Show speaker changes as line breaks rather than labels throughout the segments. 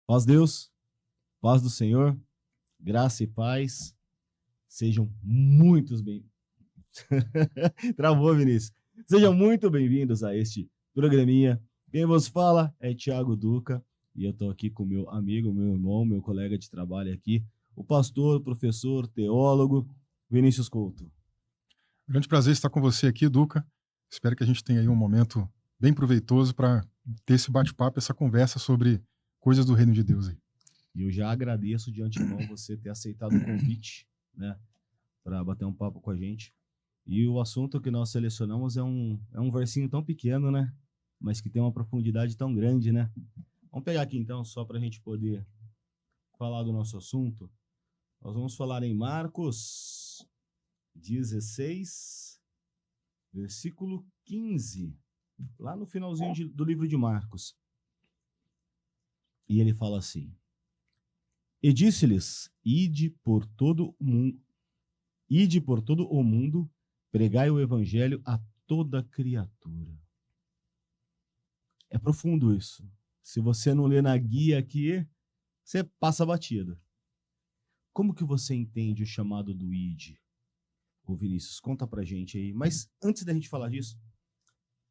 Paz Deus, paz do Senhor, graça e paz, sejam muitos bem. Travou, Vinícius. Sejam muito bem-vindos a este programinha. Quem vos fala é Thiago Duca e eu estou aqui com meu amigo, meu irmão, meu colega de trabalho aqui, o pastor, professor, teólogo, Vinícius Couto.
Grande prazer estar com você aqui, Duca. Espero que a gente tenha aí um momento bem proveitoso para ter esse bate-papo, essa conversa sobre coisas do reino de Deus aí.
E eu já agradeço de antemão você ter aceitado o convite, né, para bater um papo com a gente. E o assunto que nós selecionamos é um versinho tão pequeno, né? Mas que tem uma profundidade tão grande, né? Vamos pegar aqui então, só para a gente poder falar do nosso assunto. Nós vamos falar em Marcos 16, versículo 15, lá no finalzinho do livro de Marcos. E ele fala assim: E disse-lhes: Ide por todo o mundo, pregai o evangelho a toda criatura. É profundo isso. Se você não lê na guia aqui, você passa batido. Como que você entende o chamado do ID? Ô Vinícius, conta pra gente aí. Mas antes da gente falar disso,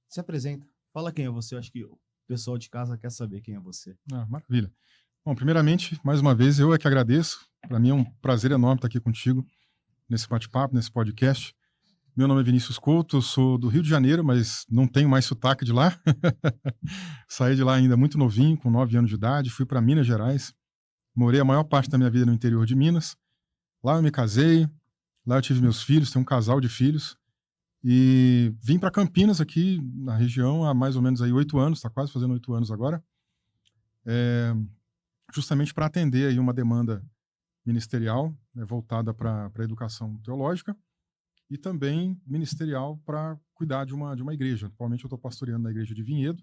se apresenta. Fala quem é você. Eu acho que o pessoal de casa quer saber quem é você.
Maravilha. Bom, primeiramente, mais uma vez, eu é que agradeço. Para mim é um prazer enorme estar aqui contigo nesse bate-papo, nesse podcast. Meu nome é Vinícius Couto, eu sou do Rio de Janeiro, mas não tenho mais sotaque de lá. Saí de lá ainda muito novinho, com 9 anos de idade, fui para Minas Gerais. Morei a maior parte da minha vida no interior de Minas. Lá eu me casei, lá eu tive meus filhos, tenho um casal de filhos. E vim para Campinas, aqui na região, há mais ou menos aí 8 anos, está quase fazendo 8 anos agora, justamente para atender aí uma demanda ministerial, né, voltada para a educação teológica e também ministerial para cuidar de uma igreja. Atualmente eu estou pastoreando na igreja de Vinhedo,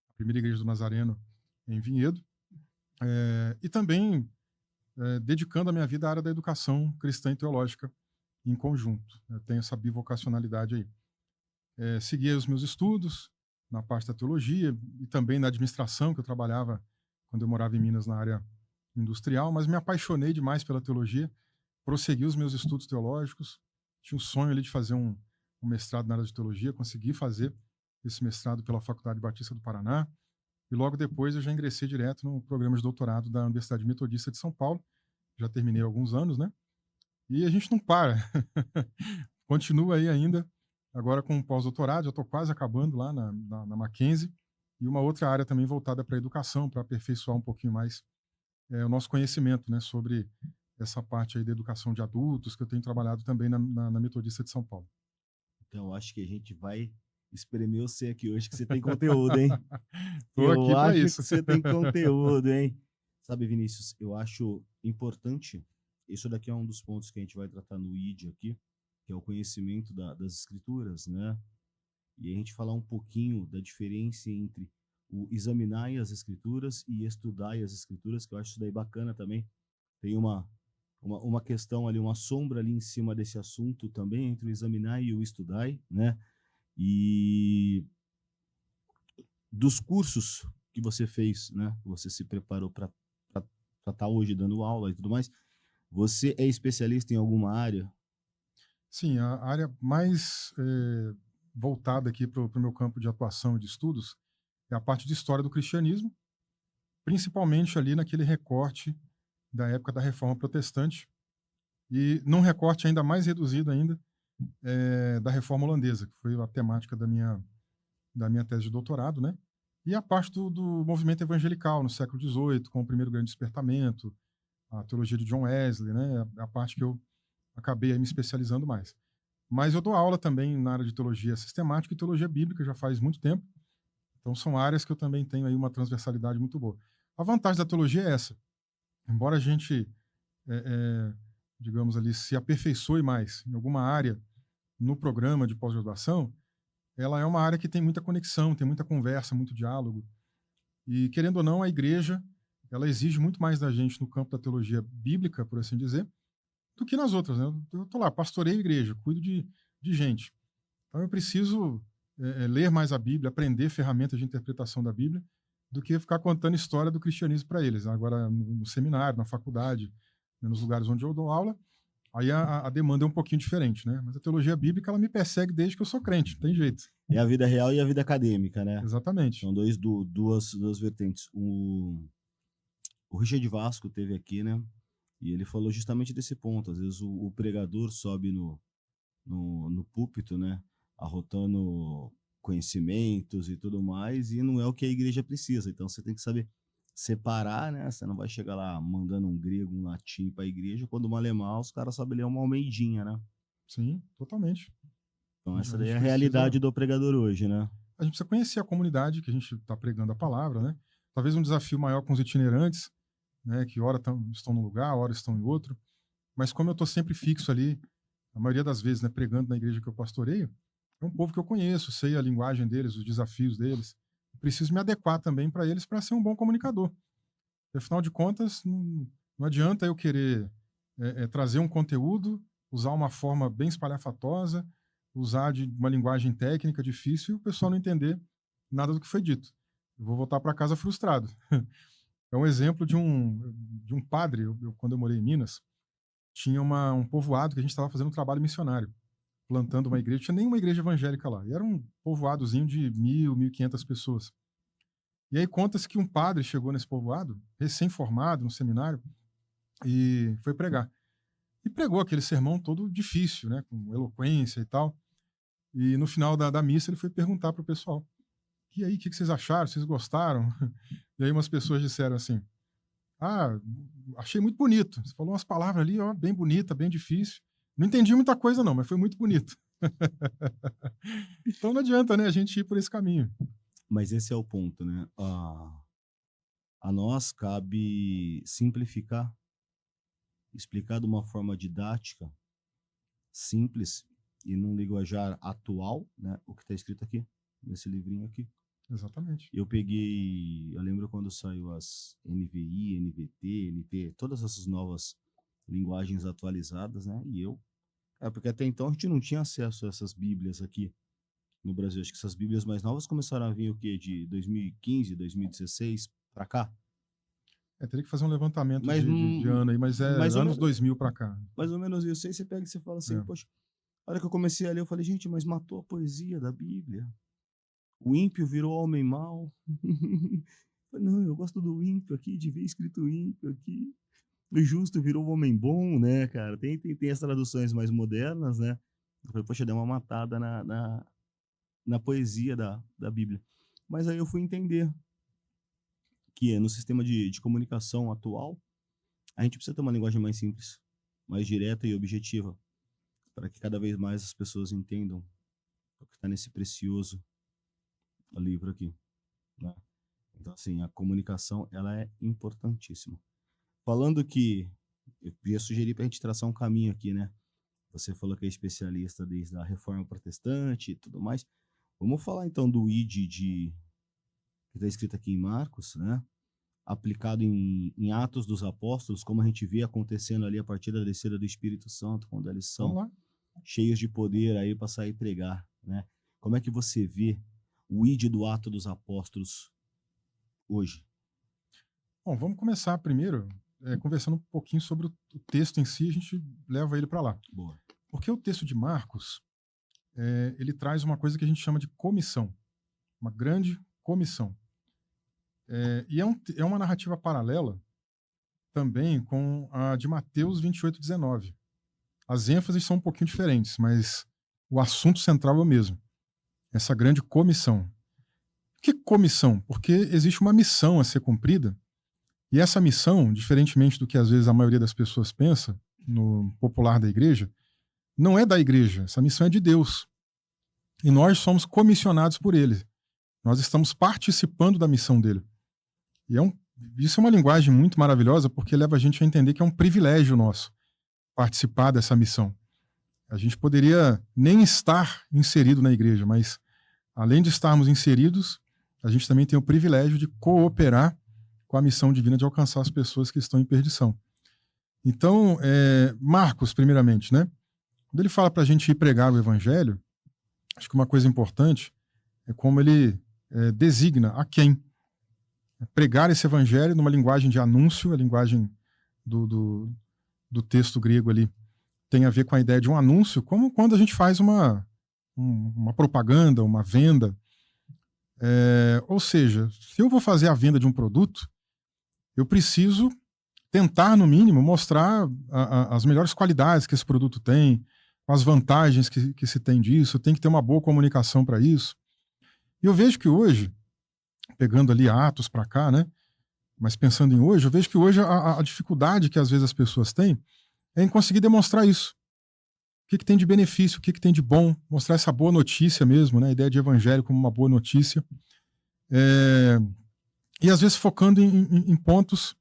a primeira igreja do Nazareno em Vinhedo, e também dedicando a minha vida à área da educação cristã e teológica em conjunto. Eu tenho essa bivocacionalidade aí. Segui os meus estudos na parte da teologia e também na administração, que eu trabalhava quando eu morava em Minas na área industrial, mas me apaixonei demais pela teologia, prossegui os meus estudos teológicos, tinha um sonho ali de fazer um mestrado na área de teologia, consegui fazer esse mestrado pela Faculdade Batista do Paraná, e logo depois eu já ingressei direto no programa de doutorado da Universidade Metodista de São Paulo, já terminei há alguns anos, né? E a gente não para, continua aí ainda, agora com um pós-doutorado, já estou quase acabando lá na Mackenzie, e uma outra área também voltada para a educação, para aperfeiçoar um pouquinho mais o nosso conhecimento, né, sobre essa parte aí da educação de adultos, que eu tenho trabalhado também na Metodista de São Paulo.
Então, eu acho que a gente vai espremer você aqui hoje, que você tem conteúdo, hein?
Estou
Eu
aqui para
acho que
isso.
você tem conteúdo, hein? Sabe, Vinícius, eu acho importante, isso daqui é um dos pontos que a gente vai tratar no ID aqui, que é o conhecimento das escrituras, né? E a gente falar um pouquinho da diferença entre o examinar as escrituras e estudar as escrituras, que eu acho isso daí bacana também. Tem uma questão ali, uma sombra ali em cima desse assunto também, entre o examinar e o estudar, né? E dos cursos que você fez, né? Você se preparou para estar hoje dando aula e tudo mais. Você é especialista em alguma área?
Sim, a área mais voltada aqui para o meu campo de atuação e de estudos é a parte de história do cristianismo, principalmente ali naquele recorte da época da Reforma Protestante e num recorte ainda mais reduzido ainda da Reforma Holandesa, que foi a temática da minha tese de doutorado, né? E a parte do movimento evangelical no século XVIII, com o primeiro grande despertamento, a teologia de John Wesley, né? A parte que eu acabei aí me especializando mais. Mas eu dou aula também na área de teologia sistemática e teologia bíblica já faz muito tempo. Então são áreas que eu também tenho aí uma transversalidade muito boa. A vantagem da teologia é essa. Embora a gente, digamos ali, se aperfeiçoe mais em alguma área no programa de pós-graduação, ela é uma área que tem muita conexão, tem muita conversa, muito diálogo. E, querendo ou não, a igreja, ela exige muito mais da gente no campo da teologia bíblica, por assim dizer, do que nas outras, né? Eu estou lá, pastoreio a igreja, cuido de gente. Então eu preciso ler mais a Bíblia, aprender ferramentas de interpretação da Bíblia, do que ficar contando história do cristianismo para eles. Agora, no seminário, na faculdade, né, nos lugares onde eu dou aula, aí a demanda é um pouquinho diferente, né? Mas a teologia bíblica, ela me persegue desde que eu sou crente, não tem jeito.
É a vida real e a vida acadêmica, né?
Exatamente.
São duas vertentes. O Richard Vasco teve aqui, né? E ele falou justamente desse ponto. Às vezes o pregador sobe no púlpito, né? Arrotando conhecimentos e tudo mais, e não é o que a igreja precisa. Então você tem que saber separar, né? Você não vai chegar lá mandando um grego, um latim para a igreja, quando uma alemã, os caras sabem ler uma almeidinha, né?
Sim, totalmente.
Então
A
essa daí é
gente
a
precisa,
realidade do pregador hoje, né?
a gente precisa conhecer a comunidade que a gente está pregando a palavra, né? Talvez um desafio maior com os itinerantes, né? Que ora estão num lugar, ora estão em outro. Mas como eu estou sempre fixo ali, a maioria das vezes, né, pregando na igreja que eu pastoreio, é um povo que eu conheço, sei a linguagem deles, os desafios deles. Preciso me adequar também para eles para ser um bom comunicador. E, afinal de contas, não adianta eu querer trazer um conteúdo, usar uma forma bem espalhafatosa, usar de uma linguagem técnica difícil e o pessoal não entender nada do que foi dito. Eu vou voltar para casa frustrado. É um exemplo de um padre, quando eu morei em Minas, tinha um povoado que a gente estava fazendo um trabalho missionário, plantando uma igreja. Não tinha nenhuma igreja evangélica lá. E era um povoadozinho de 1.000, 1.500 pessoas. E aí conta-se que um padre chegou nesse povoado, recém-formado, no seminário, e foi pregar. E pregou aquele sermão todo difícil, né, com eloquência e tal. E no final da missa ele foi perguntar para o pessoal: e aí, o que vocês acharam? Vocês gostaram? E aí umas pessoas disseram assim: ah, achei muito bonito. Você falou umas palavras ali, ó, bem bonita, bem difícil. Não entendi muita coisa não, mas foi muito bonito. Então não adianta, né, a gente ir por esse caminho.
Mas esse é o ponto, né? A nós cabe simplificar, explicar de uma forma didática, simples e num linguajar atual, né? O que está escrito aqui, nesse livrinho aqui.
Exatamente.
Eu lembro quando saiu as NVI, NVT, NT, todas essas novas linguagens atualizadas, né? Porque até então a gente não tinha acesso a essas bíblias aqui no Brasil. Acho que essas bíblias mais novas começaram a vir o quê? De 2015, 2016 para cá.
Teria que fazer um levantamento
Mas,
de ano aí, mas é
mais ou
anos
menos,
2000 para cá.
mais ou menos isso. Aí você pega e você fala assim,
É.
poxa, a hora que eu comecei a ler, eu falei, gente, mas matou a poesia da Bíblia. O ímpio virou homem mau. Não, eu gosto do ímpio aqui, de ver escrito ímpio aqui. O justo virou homem bom, né, cara? Tem as traduções mais modernas, né? Eu falei, poxa, deu uma matada na poesia da Bíblia. Mas aí eu fui entender que no sistema de comunicação atual, a gente precisa ter uma linguagem mais simples, mais direta e objetiva, para que cada vez mais as pessoas entendam o que está nesse precioso livro aqui, né? Então, assim, a comunicação, ela é importantíssima. Falando que, eu ia sugerir para a gente traçar um caminho aqui, né? Você falou que é especialista desde a Reforma Protestante e tudo mais. Vamos falar, então, do ID que está escrito aqui em Marcos, né? Aplicado em Atos dos Apóstolos, como a gente vê acontecendo ali a partir da descida do Espírito Santo, quando eles são cheios de poder aí para sair pregar, né? Como é que você vê o ID do Ato dos Apóstolos hoje?
Bom, vamos começar primeiro conversando um pouquinho sobre o texto em si, a gente leva ele para lá.
Boa.
Porque o texto de Marcos, ele traz uma coisa que a gente chama de comissão, uma grande comissão. E é uma narrativa paralela também com a de Mateus 28:19. As ênfases são um pouquinho diferentes, mas o assunto central é o mesmo. Essa grande comissão. Que comissão? Porque existe uma missão a ser cumprida, e essa missão, diferentemente do que às vezes a maioria das pessoas pensa, no popular da igreja, não é da igreja, essa missão é de Deus. E nós somos comissionados por ele. Nós estamos participando da missão dele. E isso é uma linguagem muito maravilhosa, porque leva a gente a entender que é um privilégio nosso participar dessa missão. A gente poderia nem estar inserido na igreja, mas além de estarmos inseridos, a gente também tem o privilégio de cooperar com a missão divina de alcançar as pessoas que estão em perdição. Então, Marcos, primeiramente, né? Quando ele fala para a gente ir pregar o evangelho, acho que uma coisa importante é como ele designa a quem. pregar esse evangelho numa linguagem de anúncio, a linguagem do texto grego ali tem a ver com a ideia de um anúncio, como quando a gente faz uma propaganda, uma venda. Ou seja, se eu vou fazer a venda de um produto, eu preciso tentar, no mínimo, mostrar as melhores qualidades que esse produto tem, as vantagens que se tem disso, tem que ter uma boa comunicação para isso. E eu vejo que hoje, pegando ali Atos para cá, né? Mas pensando em hoje, eu vejo que hoje a dificuldade que às vezes as pessoas têm é em conseguir demonstrar isso. O que tem de benefício, o que tem de bom, mostrar essa boa notícia mesmo, né? A ideia de evangelho como uma boa notícia. E às vezes focando em pontos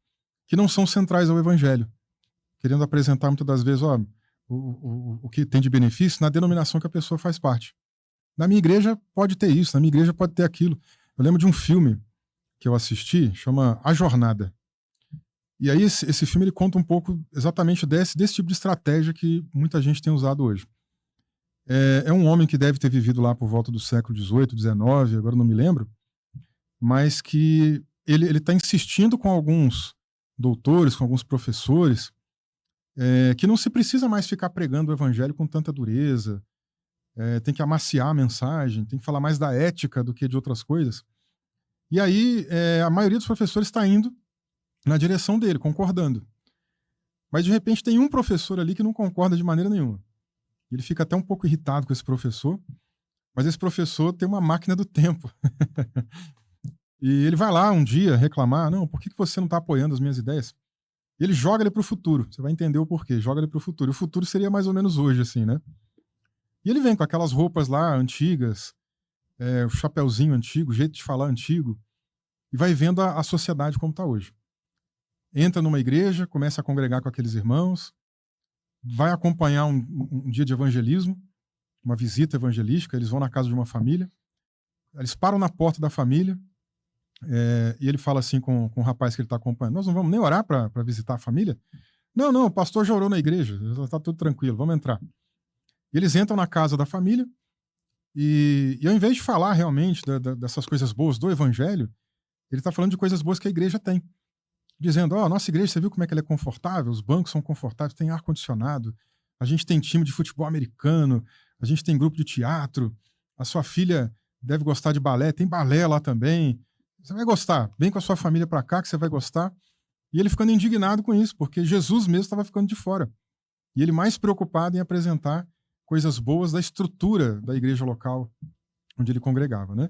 que não são centrais ao evangelho. Querendo apresentar muitas das vezes o que tem de benefício na denominação que a pessoa faz parte. Na minha igreja pode ter isso, na minha igreja pode ter aquilo. Eu lembro de um filme que eu assisti, chama A Jornada. E aí esse filme ele conta um pouco exatamente desse tipo de estratégia que muita gente tem usado hoje. É um homem que deve ter vivido lá por volta do século XVIII, XIX, agora não me lembro, mas que ele está insistindo com alguns doutores, com alguns professores, que não se precisa mais ficar pregando o evangelho com tanta dureza, tem que amaciar a mensagem, tem que falar mais da ética do que de outras coisas. E aí a maioria dos professores está indo na direção dele, concordando. Mas de repente tem um professor ali que não concorda de maneira nenhuma. Ele fica até um pouco irritado com esse professor, mas esse professor tem uma máquina do tempo. E ele vai lá um dia reclamar, não, por que você não está apoiando as minhas ideias? E ele joga ele para o futuro, você vai entender o porquê, joga ele para o futuro. O futuro seria mais ou menos hoje, assim, né? E ele vem com aquelas roupas lá antigas, o chapeuzinho antigo, o jeito de falar antigo, e vai vendo a sociedade como está hoje. Entra numa igreja, começa a congregar com aqueles irmãos, vai acompanhar um dia de evangelismo, uma visita evangelística, eles vão na casa de uma família, eles param na porta da família, e ele fala assim com o rapaz que ele está acompanhando, nós não vamos nem orar para visitar a família? Não, o pastor já orou na igreja, está tudo tranquilo, vamos entrar. E eles entram na casa da família, e ao invés de falar realmente dessas coisas boas do evangelho, ele está falando de coisas boas que a igreja tem. Dizendo, nossa igreja, você viu como é que ela é confortável? Os bancos são confortáveis, tem ar-condicionado, a gente tem time de futebol americano, a gente tem grupo de teatro, a sua filha deve gostar de balé, tem balé lá também. Você vai gostar, vem com a sua família para cá que você vai gostar. E ele ficando indignado com isso, porque Jesus mesmo estava ficando de fora. E ele mais preocupado em apresentar coisas boas da estrutura da igreja local onde ele congregava, né?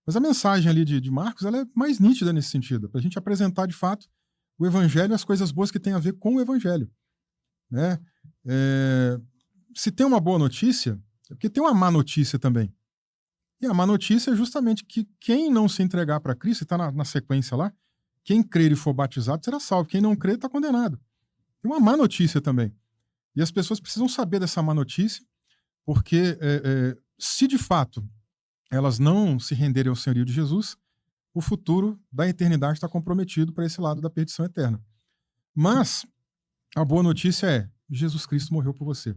Mas a mensagem ali de Marcos, ela é mais nítida nesse sentido, para a gente apresentar de fato o evangelho e as coisas boas que tem a ver com o evangelho, né? Se tem uma boa notícia, é porque tem uma má notícia também. E a má notícia é justamente que quem não se entregar para Cristo, está na sequência lá, quem crer e for batizado será salvo, quem não crer está condenado. Tem uma má notícia também. E as pessoas precisam saber dessa má notícia, porque se de fato elas não se renderem ao senhorio de Jesus, o futuro da eternidade está comprometido para esse lado da perdição eterna. Mas a boa notícia é, Jesus Cristo morreu por você.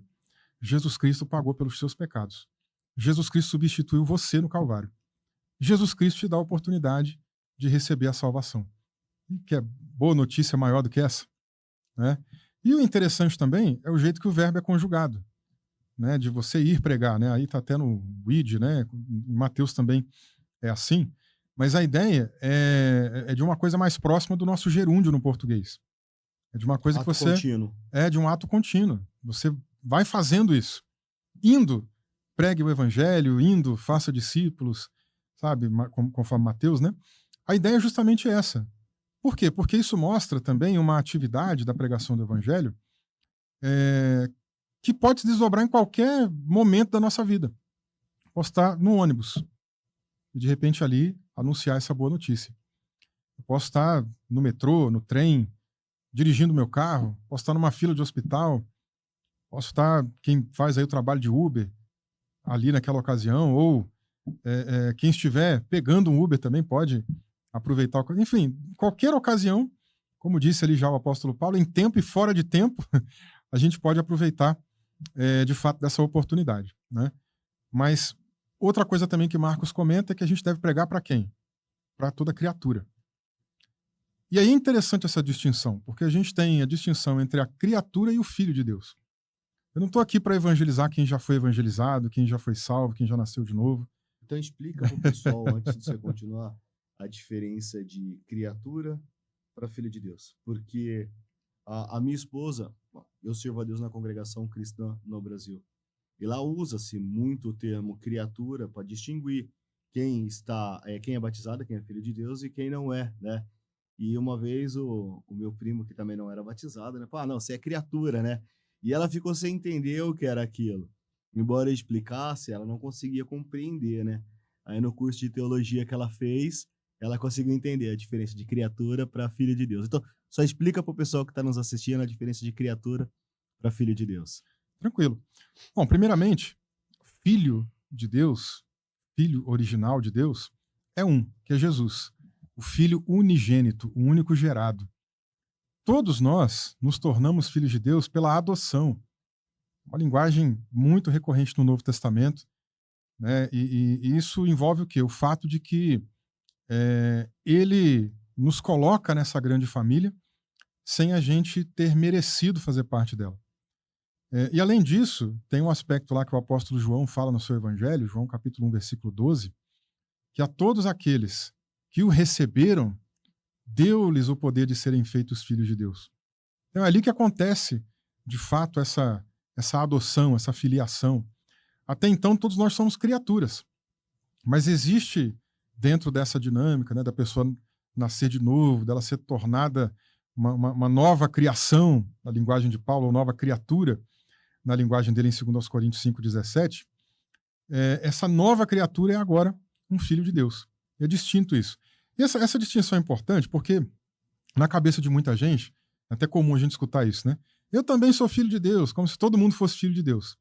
Jesus Cristo pagou pelos seus pecados. Jesus Cristo substituiu você no Calvário. Jesus Cristo te dá a oportunidade de receber a salvação. E que é boa notícia maior do que essa, né? E o interessante também é o jeito que o verbo é conjugado, né? De você ir pregar, né? Aí está até no id, né? Em Mateus também é assim. Mas a ideia é de uma coisa mais próxima do nosso gerúndio no português. É de uma coisa
Ato
que você...
contínuo.
É de um ato contínuo. Você vai fazendo isso. Indo, pregue o evangelho, indo, faça discípulos, sabe? Conforme Mateus, né? A ideia é justamente essa. Por quê? Porque isso mostra também uma atividade da pregação do evangelho que pode se desdobrar em qualquer momento da nossa vida. Posso estar no ônibus e, de repente, ali anunciar essa boa notícia. Eu posso estar no metrô, no trem, dirigindo meu carro, posso estar numa fila de hospital, posso estar, quem faz aí o trabalho de Uber, ali naquela ocasião, ou quem estiver pegando um Uber também pode aproveitar. Enfim, qualquer ocasião, como disse ali já o apóstolo Paulo, em tempo e fora de tempo, a gente pode aproveitar de fato dessa oportunidade, né? Mas outra coisa também que Marcos comenta é que a gente deve pregar para quem? Para toda criatura. E aí é interessante essa distinção, porque a gente tem a distinção entre a criatura e o filho de Deus. Eu não estou aqui para evangelizar quem já foi evangelizado, quem já foi salvo, quem já nasceu de novo.
Então explica para o pessoal, antes de você continuar, a diferença de criatura para filho de Deus. Porque a minha esposa, eu sirvo a Deus na congregação cristã no Brasil. E lá usa-se muito o termo criatura para distinguir quem é batizado, quem é filho de Deus e quem não é, né? E uma vez o meu primo, que também não era batizado, né? Falou, não, você é criatura, né? E ela ficou sem entender o que era aquilo. Embora eu explicasse, ela não conseguia compreender, né? Aí no curso de teologia que ela fez, ela conseguiu entender a diferença de criatura para filho de Deus. Então, só explica para o pessoal que está nos assistindo a diferença de criatura para filho de Deus.
Tranquilo. Bom, primeiramente, filho de Deus, filho original de Deus, é um, que é Jesus. O filho unigênito, o único gerado. Todos nós nos tornamos filhos de Deus pela adoção. Uma linguagem muito recorrente no Novo Testamento, né? E isso envolve o quê? O fato de que ele nos coloca nessa grande família sem a gente ter merecido fazer parte dela. E além disso, tem um aspecto lá que o apóstolo João fala no seu evangelho, João capítulo 1, versículo 12, que a todos aqueles que o receberam, deu-lhes o poder de serem feitos filhos de Deus. Então é ali que acontece, de fato, essa adoção, essa filiação. Até então, todos nós somos criaturas. Mas existe, dentro dessa dinâmica, né, da pessoa nascer de novo, dela ser tornada uma nova criação, na linguagem de Paulo, ou nova criatura, na linguagem dele em 2 Coríntios 5,17, essa nova criatura é agora um filho de Deus. É distinto isso. E essa distinção é importante porque, na cabeça de muita gente, é até comum a gente escutar isso, né? Eu também sou filho de Deus, como se todo mundo fosse filho de Deus.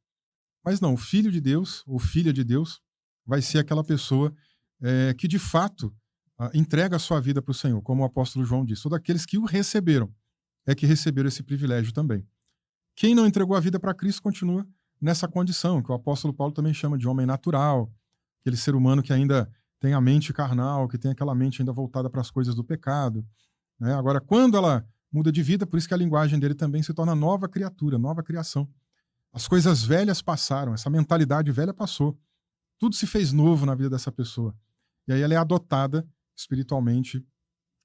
Mas não, o filho de Deus, ou filha de Deus, vai ser aquela pessoa que, de fato, entrega a sua vida para o Senhor, como o apóstolo João disse. Todos aqueles que o receberam é que receberam esse privilégio também. Quem não entregou a vida para Cristo continua nessa condição, que o apóstolo Paulo também chama de homem natural, aquele ser humano que ainda tem a mente carnal, que tem aquela mente ainda voltada para as coisas do pecado, né? Agora, quando ela muda de vida, por isso que a linguagem dele também se torna nova criatura, nova criação. As coisas velhas passaram, essa mentalidade velha passou. Tudo se fez novo na vida dessa pessoa. E aí ela é adotada espiritualmente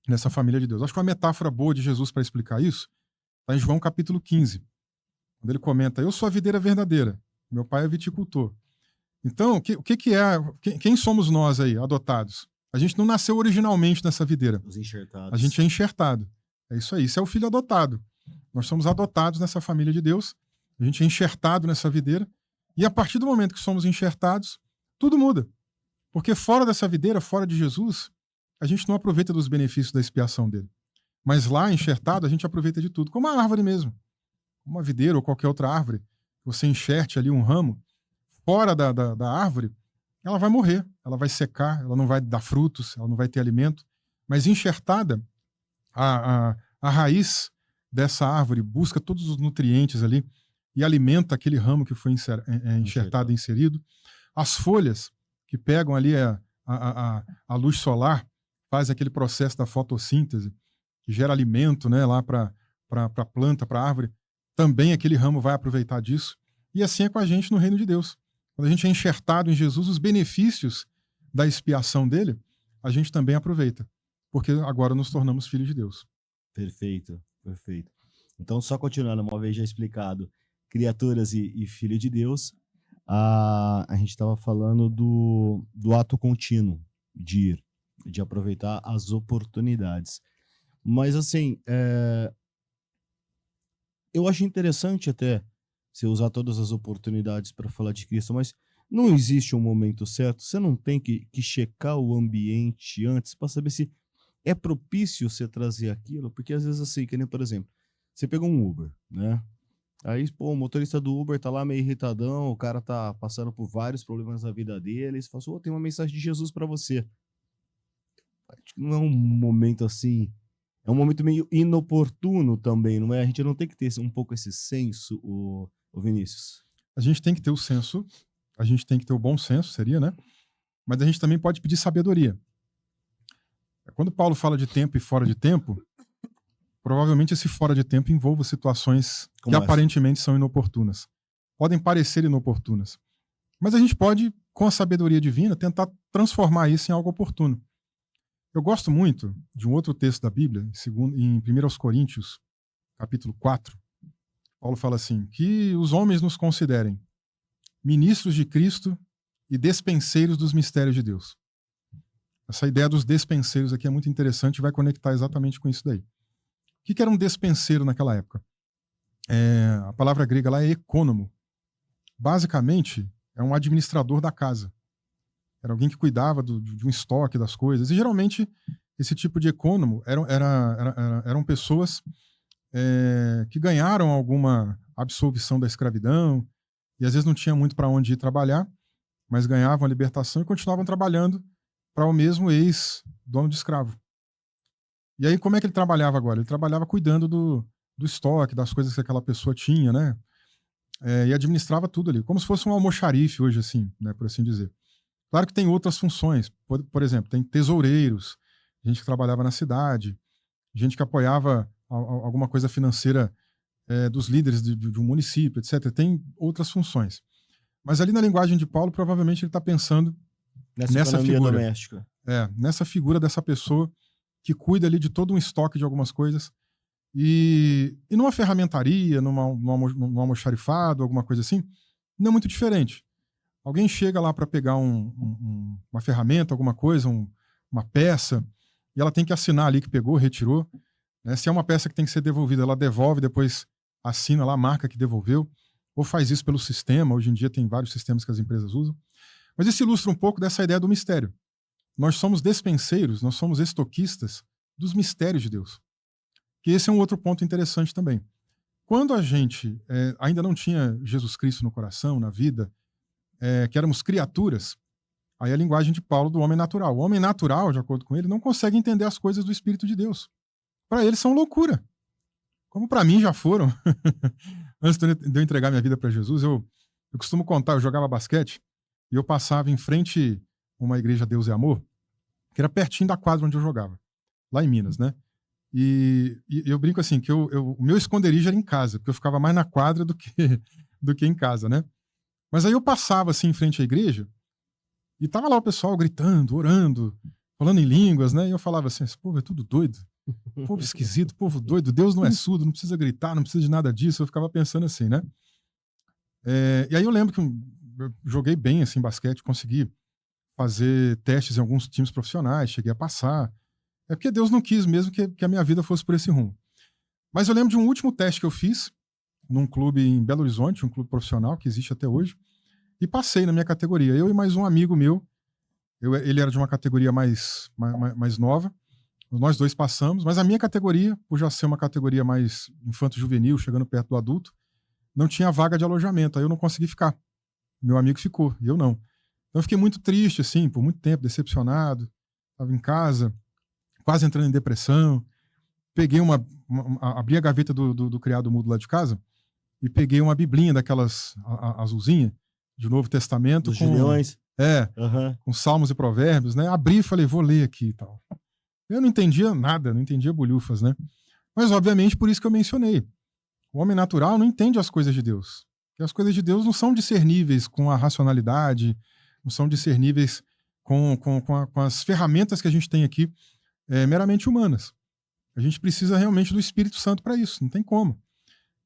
nessa família de Deus. Acho que uma metáfora boa de Jesus para explicar isso está em João capítulo 15, quando ele comenta, eu sou a videira verdadeira, meu pai é viticultor. Então, quem somos nós aí, adotados? A gente não nasceu originalmente nessa videira.
Os enxertados.
A gente é enxertado. É isso aí, isso é o filho adotado. Nós somos adotados nessa família de Deus, a gente é enxertado nessa videira, e a partir do momento que somos enxertados, tudo muda. Porque fora dessa videira, fora de Jesus, a gente não aproveita dos benefícios da expiação dele. Mas lá, enxertado, a gente aproveita de tudo, como a árvore mesmo. Uma videira ou qualquer outra árvore, você enxerte ali um ramo, fora da árvore, ela vai morrer, ela vai secar, ela não vai dar frutos, ela não vai ter alimento. Mas enxertada, a raiz dessa árvore busca todos os nutrientes ali e alimenta aquele ramo que foi enxertado e inserido. As folhas que pegam ali a luz solar, faz aquele processo da fotossíntese, que gera alimento, né, lá para a planta, para a árvore, também aquele ramo vai aproveitar disso. E assim é com a gente no reino de Deus. Quando a gente é enxertado em Jesus, os benefícios da expiação dele, a gente também aproveita, porque agora nos tornamos filhos de Deus.
Perfeito, perfeito. Então, só continuando, uma vez já explicado, criaturas e filho de Deus, a gente estava falando do ato contínuo de ir, de aproveitar as oportunidades. Mas, assim, eu acho interessante até você usar todas as oportunidades para falar de Cristo, mas não existe um momento certo, você não tem que checar o ambiente antes para saber se é propício você trazer aquilo, porque às vezes assim, que nem, por exemplo, você pegou um Uber, né? Aí, pô, o motorista do Uber tá lá meio irritadão, o cara tá passando por vários problemas na vida dele, e você fala assim, tem uma mensagem de Jesus para você. Acho que não é um momento assim, é um momento meio inoportuno também, não é? A gente não tem que ter um pouco esse senso, o Vinícius.
A gente tem que ter o senso, a gente tem que ter o bom senso, seria, né? Mas a gente também pode pedir sabedoria. Quando Paulo fala de tempo e fora de tempo, provavelmente esse fora de tempo envolva situações
Como
que
essa?
aparentemente são inoportunas. Podem parecer inoportunas. Mas a gente pode, com a sabedoria divina, tentar transformar isso em algo oportuno. Eu gosto muito de um outro texto da Bíblia, em 1 Coríntios, capítulo 4. Paulo fala assim, que os homens nos considerem ministros de Cristo e despenseiros dos mistérios de Deus. Essa ideia dos despenseiros aqui é muito interessante e vai conectar exatamente com isso daí. O que era um despenseiro naquela época? A palavra grega lá é ecônomo. Basicamente, é um administrador da casa. Era alguém que cuidava de um estoque das coisas. E geralmente, esse tipo de ecônomo eram pessoas que ganharam alguma absolvição da escravidão e às vezes não tinha muito para onde ir trabalhar, mas ganhavam a libertação e continuavam trabalhando para o mesmo ex-dono de escravo. E aí, como é que ele trabalhava agora? Ele trabalhava cuidando do estoque, das coisas que aquela pessoa tinha, né? E administrava tudo ali, como se fosse um almoxarife hoje, assim, né, por assim dizer. Claro que tem outras funções, por exemplo, tem tesoureiros, gente que trabalhava na cidade, gente que apoiava alguma coisa financeira dos líderes de um município, etc. Tem outras funções. Mas ali na linguagem de Paulo, provavelmente ele está pensando nessa figura.
Doméstica.
Nessa figura dessa pessoa que cuida ali de todo um estoque de algumas coisas. E numa ferramentaria, num almoxarifado, alguma coisa assim, não é muito diferente. Alguém chega lá para pegar uma ferramenta, alguma coisa, uma peça, e ela tem que assinar ali que pegou, retirou. Né? Se é uma peça que tem que ser devolvida, ela devolve, depois assina lá a marca que devolveu, ou faz isso pelo sistema. Hoje em dia tem vários sistemas que as empresas usam. Mas isso ilustra um pouco dessa ideia do mistério. Nós somos despenseiros, nós somos estoquistas dos mistérios de Deus. Que esse é um outro ponto interessante também. Quando a gente ainda não tinha Jesus Cristo no coração, na vida, que éramos criaturas, aí a linguagem de Paulo do homem natural. O homem natural, de acordo com ele, não consegue entender as coisas do Espírito de Deus. Para ele são loucura. Como para mim já foram. Antes de eu entregar minha vida para Jesus, eu costumo contar, eu jogava basquete e eu passava em frente a uma igreja Deus e Amor, que era pertinho da quadra onde eu jogava, lá em Minas, né? E eu brinco assim, que o meu esconderijo era em casa, porque eu ficava mais na quadra do que em casa, né? Mas aí eu passava assim em frente à igreja e tava lá o pessoal gritando, orando, falando em línguas, né? E eu falava assim, esse povo é tudo doido, povo esquisito, povo doido, Deus não é surdo, não precisa gritar, não precisa de nada disso. Eu ficava pensando assim, né? E aí eu lembro que eu joguei bem assim basquete, consegui fazer testes em alguns times profissionais, cheguei a passar. É porque Deus não quis mesmo que a minha vida fosse por esse rumo. Mas eu lembro de um último teste que eu fiz num clube em Belo Horizonte, um clube profissional que existe até hoje, e passei na minha categoria. Eu e mais um amigo meu, ele era de uma categoria mais nova, nós dois passamos, mas a minha categoria, por já ser uma categoria mais infanto-juvenil, chegando perto do adulto, não tinha vaga de alojamento, aí eu não consegui ficar. Meu amigo ficou, e eu não. Então eu fiquei muito triste, assim, por muito tempo, decepcionado, estava em casa, quase entrando em depressão. Peguei abri a gaveta do criado mudo lá de casa e peguei uma biblinha daquelas azulzinha, de Novo Testamento.
Dos Juliões.
Com Salmos e Provérbios, né? Abri e falei, vou ler aqui e tal. Eu não entendia nada, não entendia bolhufas, né? Mas, obviamente, por isso que eu mencionei. O homem natural não entende as coisas de Deus. Porque as coisas de Deus não são discerníveis com a racionalidade, não são discerníveis com as ferramentas que a gente tem aqui, meramente humanas. A gente precisa realmente do Espírito Santo para isso, não tem como.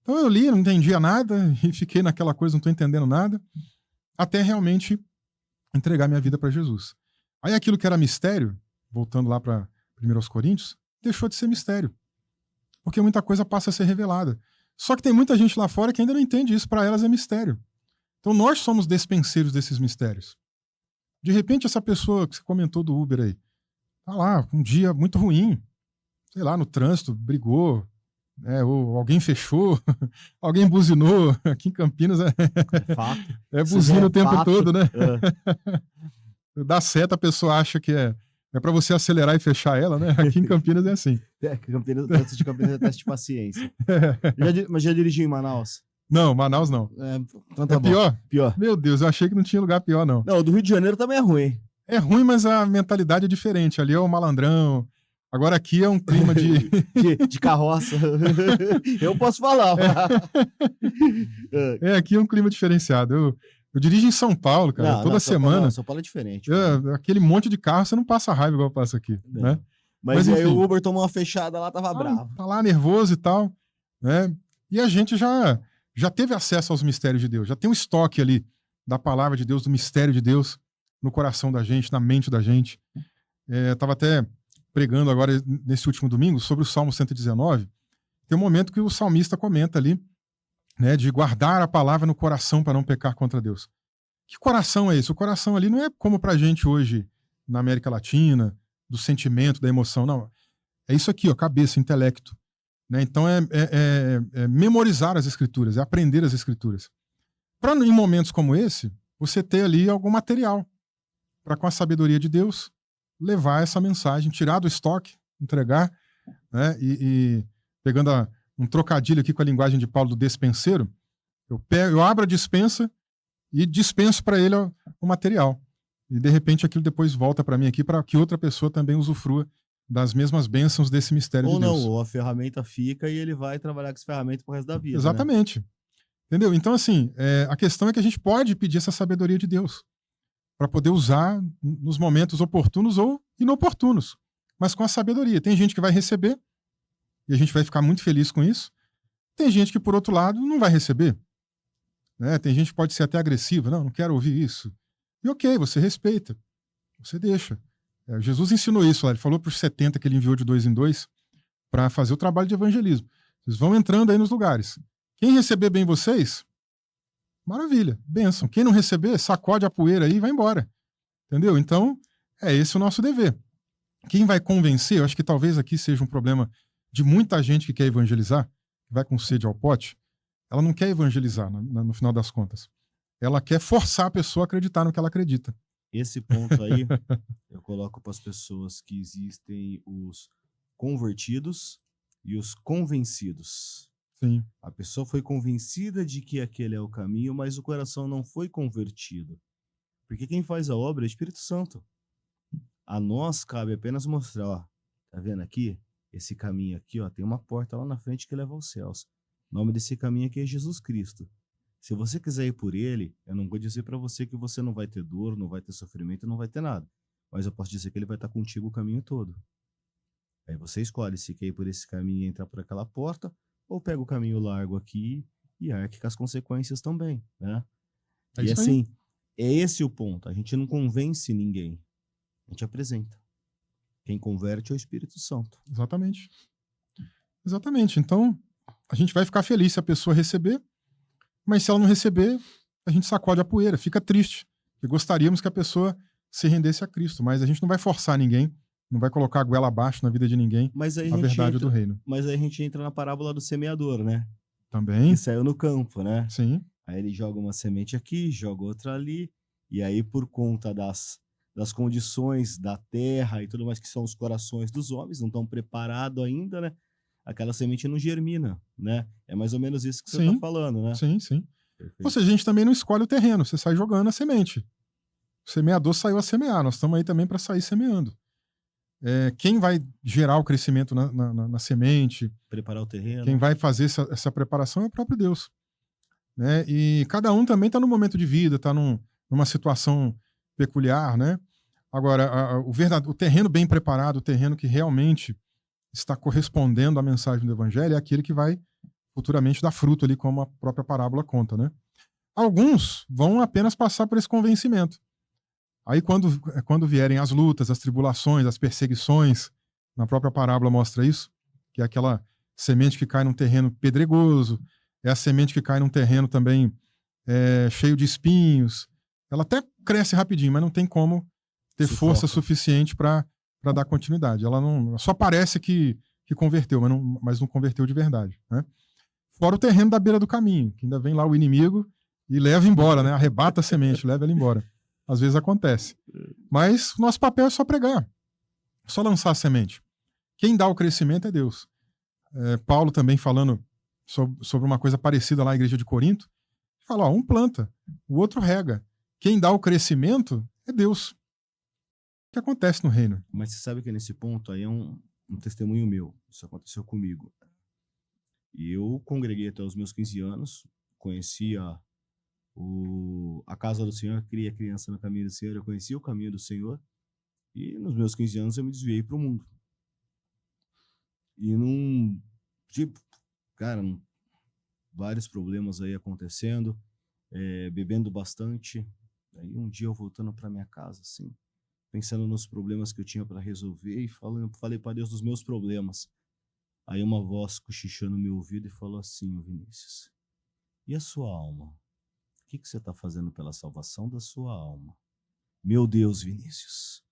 Então eu li, não entendia nada e fiquei naquela coisa, não estou entendendo nada, até realmente entregar minha vida para Jesus. Aí aquilo que era mistério, voltando lá para 1 Coríntios, deixou de ser mistério. Porque muita coisa passa a ser revelada. Só que tem muita gente lá fora que ainda não entende isso, para elas é mistério. Então nós somos despenseiros desses mistérios. De repente essa pessoa que você comentou do Uber aí, tá lá, um dia muito ruim, sei lá, no trânsito, brigou, ou alguém fechou, alguém buzinou. Aqui em Campinas
Fato.
buzina o tempo
fato.
todo, né? Dá seta, a pessoa acha que é para você acelerar e fechar ela, né? Aqui em Campinas é assim.
Trânsito de Campinas é teste de paciência. Mas já dirigiu em Manaus?
Não, Manaus não.
Então tá bom.
Pior?
Pior.
Meu Deus, eu achei que não tinha lugar pior, não.
Não, o do Rio de Janeiro também é ruim.
É ruim, mas a mentalidade é diferente. Ali é o malandrão, Agora aqui é um clima de...
de carroça. Eu posso falar.
Aqui é um clima diferenciado. Eu dirijo em São Paulo, cara, toda semana.
São Paulo é diferente.
Aquele monte de carro, você não passa raiva igual eu passo aqui, né?
Mas aí o Uber tomou uma fechada lá, tava bravo.
Tá lá nervoso e tal, né? E a gente já teve acesso aos mistérios de Deus, já tem um estoque ali da palavra de Deus, do mistério de Deus no coração da gente, na mente da gente. Tava até pregando agora nesse último domingo sobre o Salmo 119. Tem um momento que o salmista comenta ali, né, de guardar a palavra no coração para não pecar contra Deus. Que coração é esse? O coração ali não é como pra gente hoje na América Latina, do sentimento, da emoção, não. É isso aqui, ó, cabeça, intelecto. Né? Então é memorizar as escrituras, é aprender as escrituras. Para em momentos como esse, você ter ali algum material para, com a sabedoria de Deus, levar essa mensagem, tirar do estoque, entregar, né? E pegando um trocadilho aqui com a linguagem de Paulo do despenseiro, eu abro a despensa e dispenso para ele o material. E de repente aquilo depois volta para mim aqui para que outra pessoa também usufrua das mesmas bênçãos desse mistério de Deus.
Ou não, ou a ferramenta fica e ele vai trabalhar com essa ferramenta pro resto da vida.
Exatamente. Né? Entendeu? Então, assim, a questão é que a gente pode pedir essa sabedoria de Deus para poder usar nos momentos oportunos ou inoportunos, mas com a sabedoria. Tem gente que vai receber e a gente vai ficar muito feliz com isso. Tem gente que, por outro lado, não vai receber. Né? Tem gente que pode ser até agressiva. Não quero ouvir isso. E ok, você respeita. Você deixa. Jesus ensinou isso lá. Ele falou para os 70 que ele enviou de 2 em 2 para fazer o trabalho de evangelismo. Vocês vão entrando aí nos lugares. Quem receber bem vocês, maravilha, bênção. Quem não receber, sacode a poeira aí e vai embora. Entendeu? Então, é esse o nosso dever. Quem vai convencer, eu acho que talvez aqui seja um problema de muita gente que quer evangelizar, que vai com sede ao pote, ela não quer evangelizar no final das contas. Ela quer forçar a pessoa a acreditar no que ela acredita.
Esse ponto aí, eu coloco para as pessoas que existem os convertidos e os convencidos.
Sim.
A pessoa foi convencida de que aquele é o caminho, mas o coração não foi convertido. Porque quem faz a obra é o Espírito Santo. A nós cabe apenas mostrar, ó, tá vendo aqui? Esse caminho aqui, ó, tem uma porta lá na frente que leva aos céus. O nome desse caminho aqui é Jesus Cristo. Se você quiser ir por ele, eu não vou dizer para você que você não vai ter dor, não vai ter sofrimento, não vai ter nada. Mas eu posso dizer que ele vai estar contigo o caminho todo. Aí você escolhe se quer ir por esse caminho e entrar por aquela porta, ou pega o caminho largo aqui e arque com as consequências também, né? E assim, é esse o ponto. A gente não convence ninguém. A gente apresenta. Quem converte é o Espírito Santo.
Exatamente. Exatamente. Então, a gente vai ficar feliz se a pessoa receber, mas se ela não receber, a gente sacode a poeira, fica triste. Porque gostaríamos que a pessoa se rendesse a Cristo, mas a gente não vai forçar ninguém, não vai colocar a goela abaixo na vida de ninguém,
mas aí
a verdade do reino.
Mas aí a gente entra na parábola do semeador, né?
Também.
Que saiu no campo, né?
Sim.
Aí ele joga uma semente aqui, joga outra ali, e aí por conta das condições da terra e tudo mais, que são os corações dos homens, não estão preparados ainda, né? Aquela semente não germina, né? É mais ou menos isso que você está falando, né?
Sim, sim. Perfeito. Ou seja, a gente também não escolhe o terreno, você sai jogando a semente. O semeador saiu a semear, nós estamos aí também para sair semeando. Quem vai gerar o crescimento na semente,
preparar o terreno,
quem vai fazer essa preparação é o próprio Deus. Né? E cada um também está num momento de vida, está numa situação peculiar, né? Agora, o terreno bem preparado, o terreno que realmente está correspondendo à mensagem do Evangelho é aquele que vai futuramente dar fruto ali, como a própria parábola conta, né? Alguns vão apenas passar por esse convencimento. Aí quando vierem as lutas, as tribulações, as perseguições, na própria parábola mostra isso, que é aquela semente que cai num terreno pedregoso, é a semente que cai num terreno também cheio de espinhos. Ela até cresce rapidinho, mas não tem como ter força suficiente para dar continuidade. Ela não, só parece que converteu, mas não converteu de verdade. Né? Fora o terreno da beira do caminho, que ainda vem lá o inimigo e leva embora, né? Arrebata a semente, leva ela embora. Às vezes acontece. Mas nosso papel é só pregar, só lançar a semente. Quem dá o crescimento é Deus. Paulo também falando sobre uma coisa parecida lá na igreja de Corinto, fala, ó, um planta, o outro rega. Quem dá o crescimento é Deus. O que acontece no reino?
Mas você sabe que nesse ponto aí é um um testemunho meu. Isso aconteceu comigo. E eu congreguei até os meus 15 anos, conhecia a casa do Senhor, cria criança no caminho do Senhor, eu conhecia o caminho do Senhor, e nos meus 15 anos eu me desviei para o mundo. E num, tipo, cara, vários problemas aí acontecendo, bebendo bastante. Aí um dia eu voltando para minha casa, assim, pensando nos problemas que eu tinha para resolver e falei para Deus dos meus problemas. Aí uma voz cochichou no meu ouvido e falou assim: Vinícius, e a sua alma? O que você está fazendo pela salvação da sua alma? Meu Deus, Vinícius.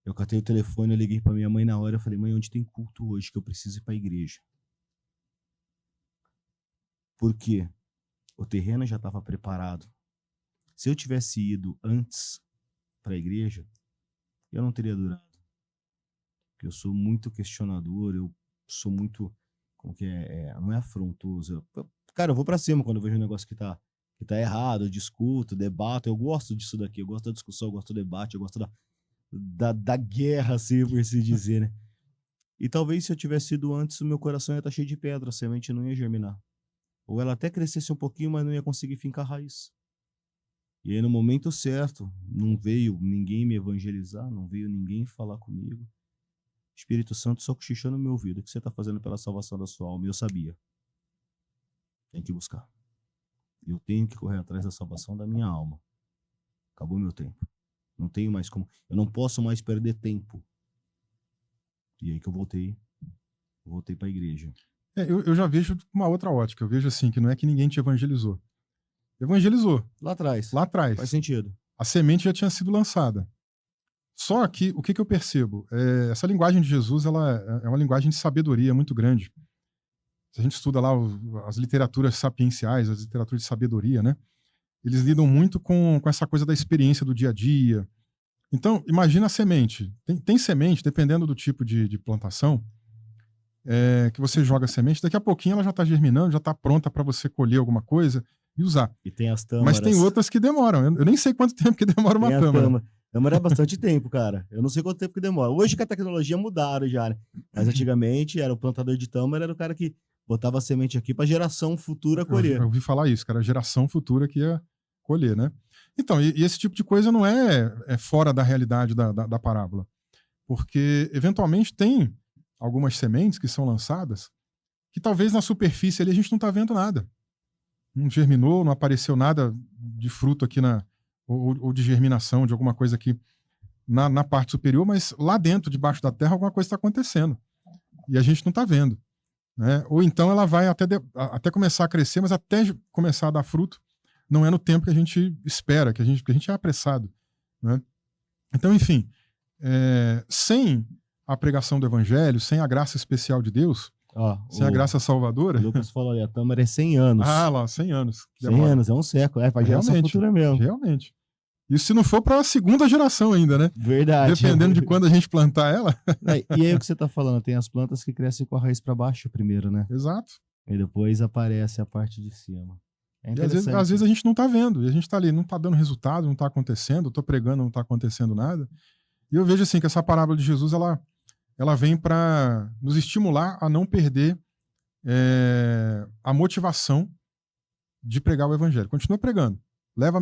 Eu catei o telefone, eu liguei para minha mãe na hora, eu falei: mãe, onde tem culto hoje que eu preciso ir para a igreja? Por quê? O terreno já estava preparado. Se eu tivesse ido antes para a igreja, eu não teria durado. Porque eu sou muito questionador, eu sou muito, como que não é afrontoso. Cara, eu vou para cima quando eu vejo um negócio que tá errado, eu discuto, debato, eu gosto disso daqui, eu gosto da discussão, eu gosto do debate, eu gosto da guerra, assim, por assim dizer, né? E talvez se eu tivesse ido antes, o meu coração ia estar cheio de pedra, a semente não ia germinar. Ou ela até crescesse um pouquinho, mas não ia conseguir fincar raiz. E aí, no momento certo, não veio ninguém me evangelizar, não veio ninguém falar comigo. Espírito Santo só cochichou no meu ouvido: o que você está fazendo pela salvação da sua alma? E eu sabia. Tem que buscar. Eu tenho que correr atrás da salvação da minha alma. Acabou meu tempo. Não tenho mais como. Eu não posso mais perder tempo. E aí que eu voltei para a igreja.
Eu já vejo uma outra ótica. Eu vejo assim, que não é que ninguém te evangelizou. Evangelizou.
Lá atrás.
Lá atrás.
Faz sentido.
A semente já tinha sido lançada. Só que, o que eu percebo? Essa linguagem de Jesus, ela é uma linguagem de sabedoria muito grande. Se a gente estuda lá as literaturas sapienciais, as literaturas de sabedoria, né? Eles lidam muito com essa coisa da experiência do dia a dia. Então, imagina a semente. Tem semente, dependendo do tipo de plantação, que você joga a semente, daqui a pouquinho ela já está germinando, já está pronta para você colher alguma coisa e usar.
E tem as tâmaras.
Mas tem outras que demoram. Eu nem sei quanto tempo que demora uma tâmara.
Demora bastante tempo, cara. Eu não sei quanto tempo que demora. Hoje que a tecnologia mudaram já, né? Mas antigamente era o plantador de tâmara, era o cara que botava a semente aqui para geração futura colher.
Eu ouvi falar isso, cara, a geração futura que ia colher, né? Então, e esse tipo de coisa não é fora da realidade da parábola. Porque, eventualmente, tem algumas sementes que são lançadas que talvez na superfície ali a gente não está vendo nada. Não germinou, não apareceu nada de fruto aqui ou de germinação de alguma coisa aqui na parte superior, mas lá dentro, debaixo da terra, alguma coisa está acontecendo. E a gente não está vendo. Né? Ou então ela vai até começar a crescer, mas até começar a dar fruto, não é no tempo que a gente espera, que a gente é apressado. Né? Então, enfim, sem a pregação do evangelho, sem a graça especial de Deus, sem a graça salvadora...
O Lucas falou ali, a tâmara é 100 anos.
Ah, lá, 100 anos.
100 anos, é um século. Pra geração futura mesmo.
Realmente. Isso se não for para a segunda geração ainda, né?
Verdade.
Dependendo de quando a gente plantar ela.
E aí o que você tá falando, tem as plantas que crescem com a raiz para baixo primeiro, né?
Exato.
E depois aparece a parte de cima.
E às vezes a gente não tá vendo, e a gente tá ali, não tá dando resultado, não tá acontecendo, eu tô pregando, não tá acontecendo nada. E eu vejo assim que essa parábola de Jesus, ela vem para nos estimular a não perder a motivação de pregar o evangelho. Continua pregando. Leva a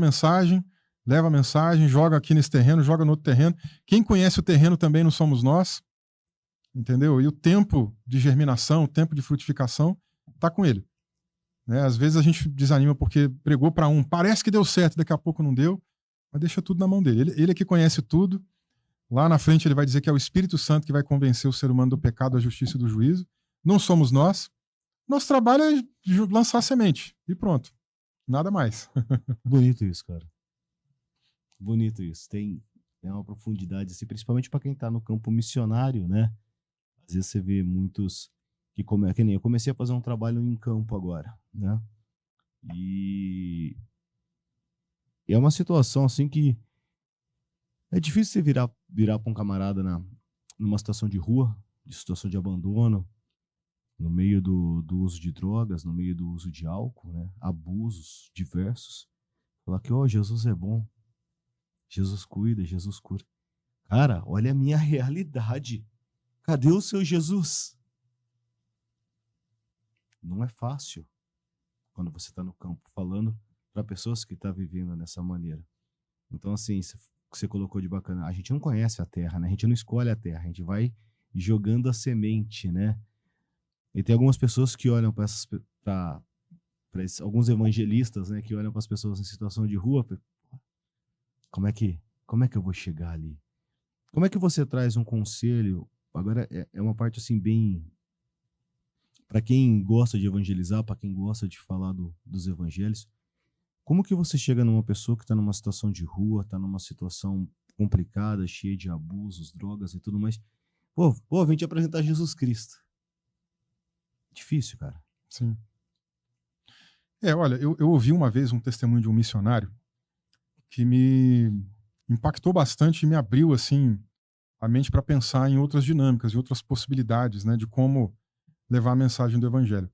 mensagem, joga aqui nesse terreno, joga no outro terreno. Quem conhece o terreno também não somos nós, entendeu? E o tempo de germinação, o tempo de frutificação, está com ele. Né? Às vezes a gente desanima porque pregou para um, parece que deu certo, daqui a pouco não deu, mas deixa tudo na mão dele. Ele é que conhece tudo. Lá na frente ele vai dizer que é o Espírito Santo que vai convencer o ser humano do pecado, da justiça e do juízo. Não somos nós. Nosso trabalho é lançar semente e pronto. Nada mais.
Bonito isso, cara. Bonito isso. Tem uma profundidade, assim, principalmente para quem está no campo missionário, né? Às vezes você vê muitos que nem eu comecei a fazer um trabalho em campo agora, né? E é uma situação assim que é difícil você virar para um camarada numa situação de rua, de situação de abandono, no meio do uso de drogas, no meio do uso de álcool, né? Abusos diversos. Falar que, Jesus é bom. Jesus cuida, Jesus cura. Cara, olha a minha realidade. Cadê o seu Jesus? Não é fácil quando você está no campo falando para pessoas que estão vivendo dessa maneira. Então, assim, você colocou de bacana, a gente não conhece a terra, né? A gente não escolhe a terra, a gente vai jogando a semente, né? E tem algumas pessoas que olham para alguns evangelistas, né, que olham para as pessoas em situação de rua, como é que eu vou chegar ali? Como é que você traz um conselho? Agora é uma parte assim bem para quem gosta de evangelizar, para quem gosta de falar dos evangelhos. Como que você chega numa pessoa que está numa situação de rua, está numa situação complicada, cheia de abusos, drogas e tudo mais? Pô, vem te apresentar Jesus Cristo. Difícil, cara.
Sim. Olha, eu ouvi uma vez um testemunho de um missionário que me impactou bastante e me abriu, assim, a mente para pensar em outras dinâmicas e outras possibilidades, né, de como levar a mensagem do evangelho.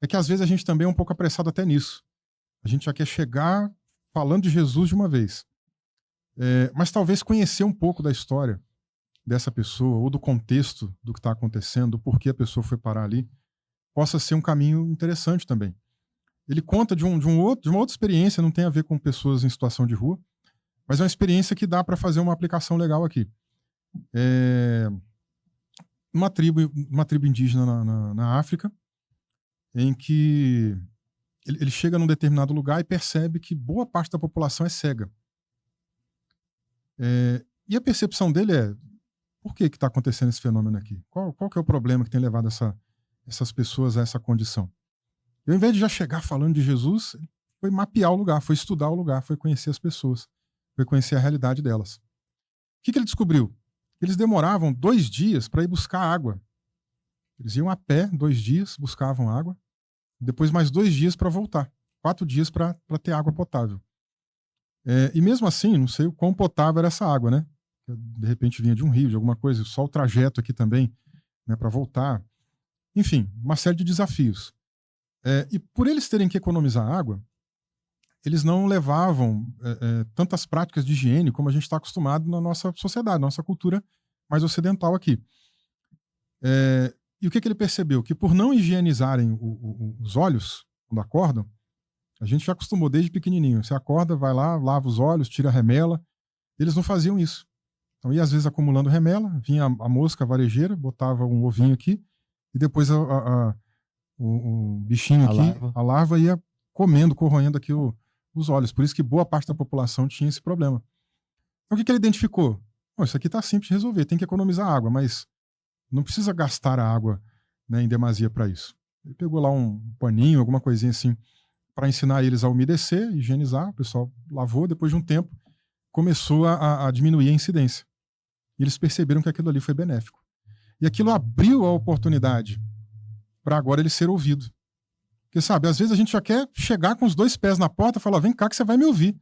É que às vezes a gente também é um pouco apressado até nisso. A gente já quer chegar falando de Jesus de uma vez. Mas talvez conhecer um pouco da história dessa pessoa ou do contexto do que está acontecendo, do porquê a pessoa foi parar ali, possa ser um caminho interessante também. Ele conta de uma outra experiência, não tem a ver com pessoas em situação de rua, mas é uma experiência que dá para fazer uma aplicação legal aqui. Uma tribo indígena na África, em que ele chega num determinado lugar e percebe que boa parte da população é cega. E a percepção dele é, por que está acontecendo esse fenômeno aqui? Qual que é o problema que tem levado essas pessoas a essa condição? E ao invés de já chegar falando de Jesus, foi mapear o lugar, foi estudar o lugar, foi conhecer as pessoas, foi conhecer a realidade delas. O que ele descobriu? Eles demoravam 2 dias para ir buscar água. Eles iam a pé 2 dias, buscavam água, depois mais 2 dias para voltar, 4 dias para ter água potável. E mesmo assim, não sei o quão potável era essa água, né? De repente vinha de um rio, de alguma coisa, só o trajeto aqui também, né, para voltar. Enfim, uma série de desafios. E por eles terem que economizar água, eles não levavam tantas práticas de higiene como a gente está acostumado na nossa sociedade, na nossa cultura mais ocidental aqui. E o que ele percebeu? Que por não higienizarem os olhos, quando acordam, a gente já acostumou desde pequenininho. Você acorda, vai lá, lava os olhos, tira a remela. Eles não faziam isso. Então ia às vezes acumulando remela, vinha a mosca varejeira, botava um ovinho aqui, e depois o bichinho aqui, a larva ia comendo, corroendo aqui os olhos. Por isso que boa parte da população tinha esse problema. Então o que ele identificou? Isso aqui está simples de resolver, tem que economizar água, mas não precisa gastar a água, né, em demasia para isso. Ele pegou lá um paninho, alguma coisinha assim, para ensinar eles a umedecer, higienizar. O pessoal lavou, depois de um tempo começou a diminuir a incidência. E eles perceberam que aquilo ali foi benéfico. E aquilo abriu a oportunidade para agora ele ser ouvido. Porque, sabe, às vezes a gente já quer chegar com os 2 pés na porta e falar, vem cá que você vai me ouvir.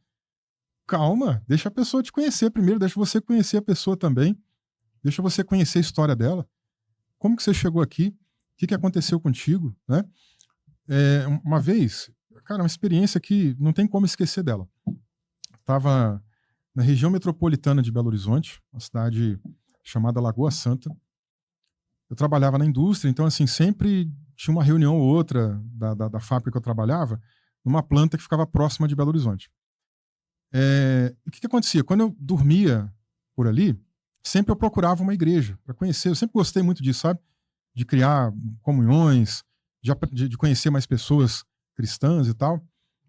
Calma, deixa a pessoa te conhecer primeiro, deixa você conhecer a pessoa também, deixa você conhecer a história dela. Como que você chegou aqui? O que aconteceu contigo? Né? Uma vez, cara, uma experiência que não tem como esquecer dela. Estava na região metropolitana de Belo Horizonte, uma cidade chamada Lagoa Santa. Eu trabalhava na indústria, então assim, sempre tinha uma reunião ou outra da fábrica que eu trabalhava, numa planta que ficava próxima de Belo Horizonte. O que acontecia? Quando eu dormia por ali, sempre eu procurava uma igreja para conhecer. Eu sempre gostei muito disso, sabe? De criar comunhões, de conhecer mais pessoas cristãs e tal.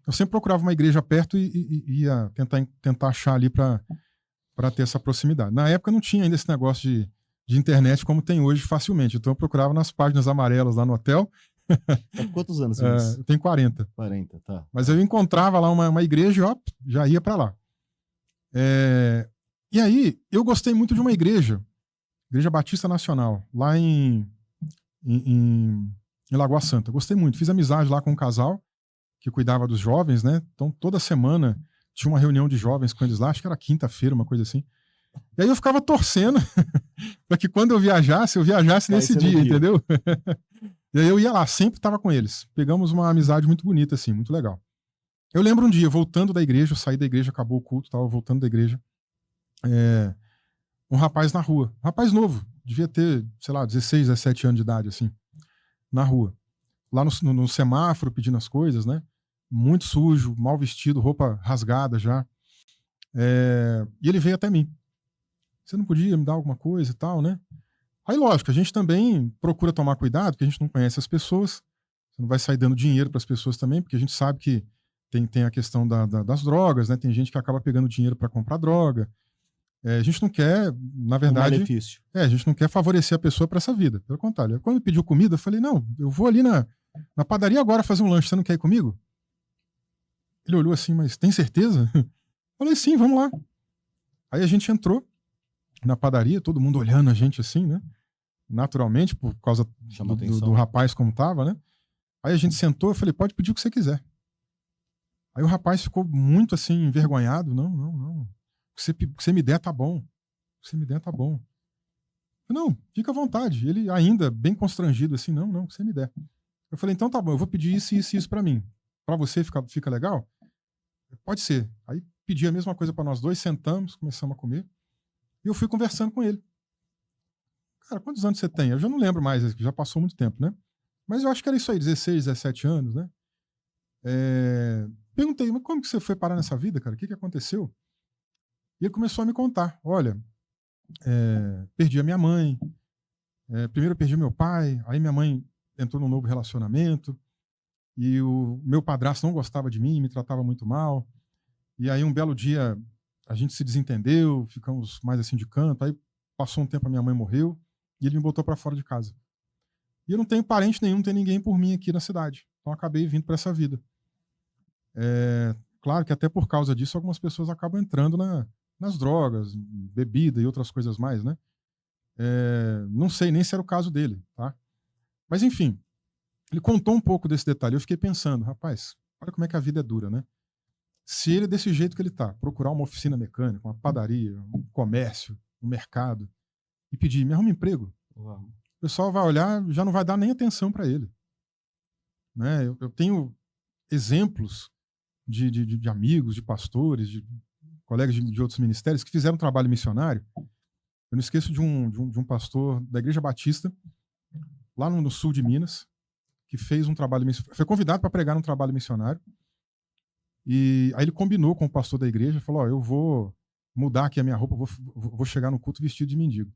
Eu sempre procurava uma igreja perto e ia tentar achar ali para ter essa proximidade. Na época não tinha ainda esse negócio de internet como tem hoje facilmente. Então eu procurava nas páginas amarelas lá no hotel.
Há quantos anos isso?
Eu tenho 40.
40, tá.
Mas eu encontrava lá uma igreja e já ia para lá. E aí eu gostei muito de uma igreja Batista Nacional, lá em Lagoa Santa. Gostei muito. Fiz amizade lá com um casal que cuidava dos jovens, né? Então toda semana tinha uma reunião de jovens com eles lá, acho que era quinta-feira, uma coisa assim. E aí eu ficava torcendo para que quando eu viajasse nesse dia, entendeu? E aí eu ia lá, sempre estava com eles. Pegamos uma amizade muito bonita, assim, muito legal. Eu lembro um dia, voltando da igreja, eu saí da igreja, acabou o culto, estava voltando da igreja, um rapaz na rua, um rapaz novo, devia ter, sei lá, 16, 17 anos de idade, assim, na rua. Lá no semáforo, pedindo as coisas, né? Muito sujo, mal vestido, roupa rasgada já. E ele veio até mim. Você não podia me dar alguma coisa e tal, né? Aí, lógico, a gente também procura tomar cuidado, porque a gente não conhece as pessoas. Você não vai sair dando dinheiro para as pessoas também, porque a gente sabe que tem a questão das drogas, né? Tem gente que acaba pegando dinheiro para comprar droga. A gente não quer, na
Um
verdade,
malefício.
a gente não quer favorecer a pessoa para essa vida. Pelo contrário, quando ele pediu comida, eu falei, não, eu vou ali na padaria agora fazer um lanche, você não quer ir comigo? Ele olhou assim, mas tem certeza? Eu falei, sim, vamos lá. Aí a gente entrou na padaria, todo mundo olhando a gente assim, né? Naturalmente, por causa
Chama
do
atenção.
rapaz como tava, né? Aí a gente sentou, eu falei, pode pedir o que você quiser. Aí o rapaz ficou muito assim, envergonhado. Não, não, não. O que você me der tá bom. O que você me der tá bom. Eu, não, fica à vontade. Ele ainda, bem constrangido, assim, não, não, o que você me der. Eu falei, então tá bom, eu vou pedir isso, isso e isso pra mim. Pra você fica legal? Pode ser. Aí pedi a mesma coisa pra nós dois, sentamos, começamos a comer. E eu fui conversando com ele. Cara, quantos anos você tem? Eu já não lembro mais, já passou muito tempo, né? Mas eu acho que era isso aí, 16, 17 anos, né? Perguntei, mas como que você foi parar nessa vida, cara? O que aconteceu? E ele começou a me contar. Olha, perdi a minha mãe, primeiro eu perdi meu pai, aí minha mãe entrou num novo relacionamento, e o meu padrasto não gostava de mim, me tratava muito mal, e aí um belo dia a gente se desentendeu, ficamos mais assim de canto, aí passou um tempo, a minha mãe morreu, e ele me botou para fora de casa. E eu não tenho parente nenhum, não tem ninguém por mim aqui na cidade, então acabei vindo para essa vida. Claro que até por causa disso algumas pessoas acabam entrando nas drogas, bebida e outras coisas mais, né? Não sei nem se era o caso dele, tá? Mas enfim, ele contou um pouco desse detalhe. Eu fiquei pensando, rapaz, olha como é que a vida é dura, né? Se ele, desse jeito que ele tá, procurar uma oficina mecânica, uma padaria, um comércio, um mercado, e pedir, me arruma emprego,
Uau.
o pessoal vai olhar, já não vai dar nem atenção para ele. Né? Eu tenho exemplos de amigos, de pastores, de colegas de outros ministérios que fizeram trabalho missionário. Eu não esqueço de um pastor da Igreja Batista, lá no sul de Minas, que fez um trabalho missionário, foi convidado para pregar num trabalho missionário, e aí ele combinou com o pastor da igreja, falou, eu vou mudar aqui a minha roupa, vou chegar no culto vestido de mendigo.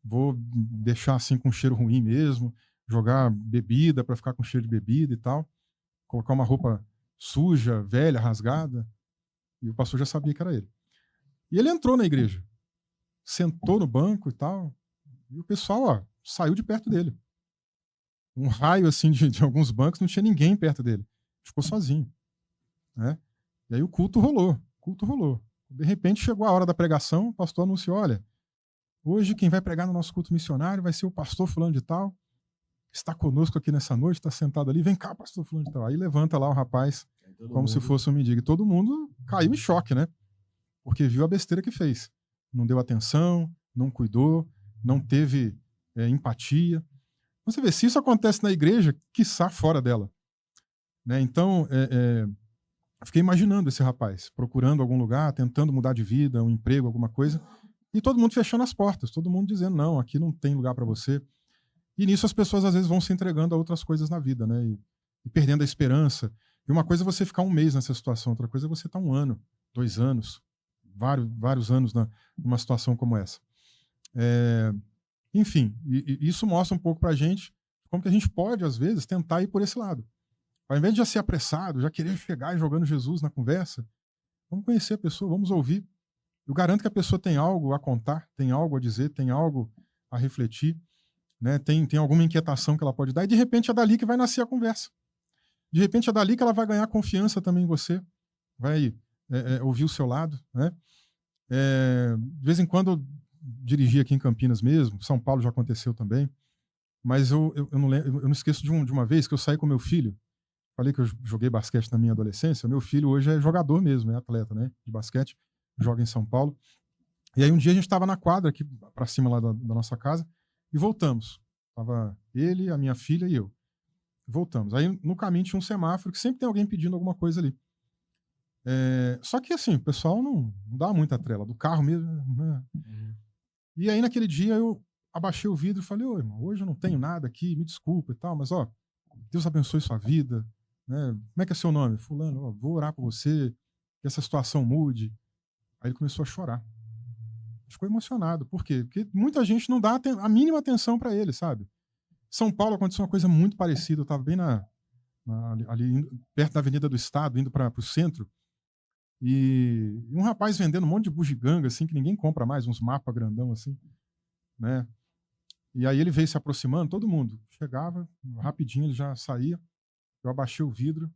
Vou deixar assim com cheiro ruim mesmo, jogar bebida para ficar com cheiro de bebida e tal, colocar uma roupa suja, velha, rasgada, e o pastor já sabia que era ele. E ele entrou na igreja, sentou no banco e tal, e o pessoal saiu de perto dele. Um raio assim de alguns bancos, não tinha ninguém perto dele. Ficou sozinho. Né? E aí o culto rolou. De repente chegou a hora da pregação, o pastor anunciou, olha, hoje quem vai pregar no nosso culto missionário vai ser o pastor fulano de tal, está conosco aqui nessa noite, está sentado ali, vem cá, pastor fulano de tal. Aí levanta lá o rapaz, como se fosse um mendigo. E todo mundo caiu em choque, né? Porque viu a besteira que fez. Não deu atenção, não cuidou, não teve empatia. Você vê, se isso acontece na igreja, quiçá fora dela. Né? Então, fiquei imaginando esse rapaz, procurando algum lugar, tentando mudar de vida, um emprego, alguma coisa, e todo mundo fechando as portas, todo mundo dizendo, não, aqui não tem lugar para você. E nisso as pessoas às vezes vão se entregando a outras coisas na vida, né? E perdendo a esperança. E uma coisa é você ficar um mês nessa situação, outra coisa é você estar 1 ano, 2 anos, vários anos numa situação como essa. Enfim, e isso mostra um pouco para a gente como que a gente pode, às vezes, tentar ir por esse lado. Ao invés de já ser apressado, já querer chegar e jogando Jesus na conversa, vamos conhecer a pessoa, vamos ouvir. Eu garanto que a pessoa tem algo a contar, tem algo a dizer, tem algo a refletir, né? Tem alguma inquietação que ela pode dar, e de repente é dali que vai nascer a conversa. De repente é dali que ela vai ganhar confiança também em você, vai ouvir o seu lado. Né? De vez em quando eu dirigi aqui em Campinas mesmo, São Paulo já aconteceu também, mas eu não esqueço de uma vez que eu saí com meu filho. Falei que eu joguei basquete na minha adolescência. Meu filho hoje é jogador mesmo, é atleta, né, de basquete, joga em São Paulo. E aí um dia a gente estava na quadra aqui para cima lá da nossa casa e voltamos. Tava ele, a minha filha e eu. Voltamos. Aí no caminho tinha um semáforo que sempre tem alguém pedindo alguma coisa ali. Só que assim, o pessoal não dá muita trela, do carro mesmo. Né? E aí naquele dia eu abaixei o vidro e falei, ô, irmão, hoje eu não tenho nada aqui, me desculpa e tal, mas, ó, Deus abençoe sua vida, né? Como é que é seu nome? Fulano, ó, vou orar por você, que essa situação mude. Aí ele começou a chorar. Ficou emocionado. Por quê? Porque muita gente não dá a mínima atenção para ele, sabe? São Paulo aconteceu uma coisa muito parecida. Eu estava bem ali perto da Avenida do Estado, indo para o centro, e um rapaz vendendo um monte de bugiganga, assim, que ninguém compra mais, uns mapas grandão, assim, né? E aí ele veio se aproximando, todo mundo chegava, rapidinho ele já saía. Eu abaixei o vidro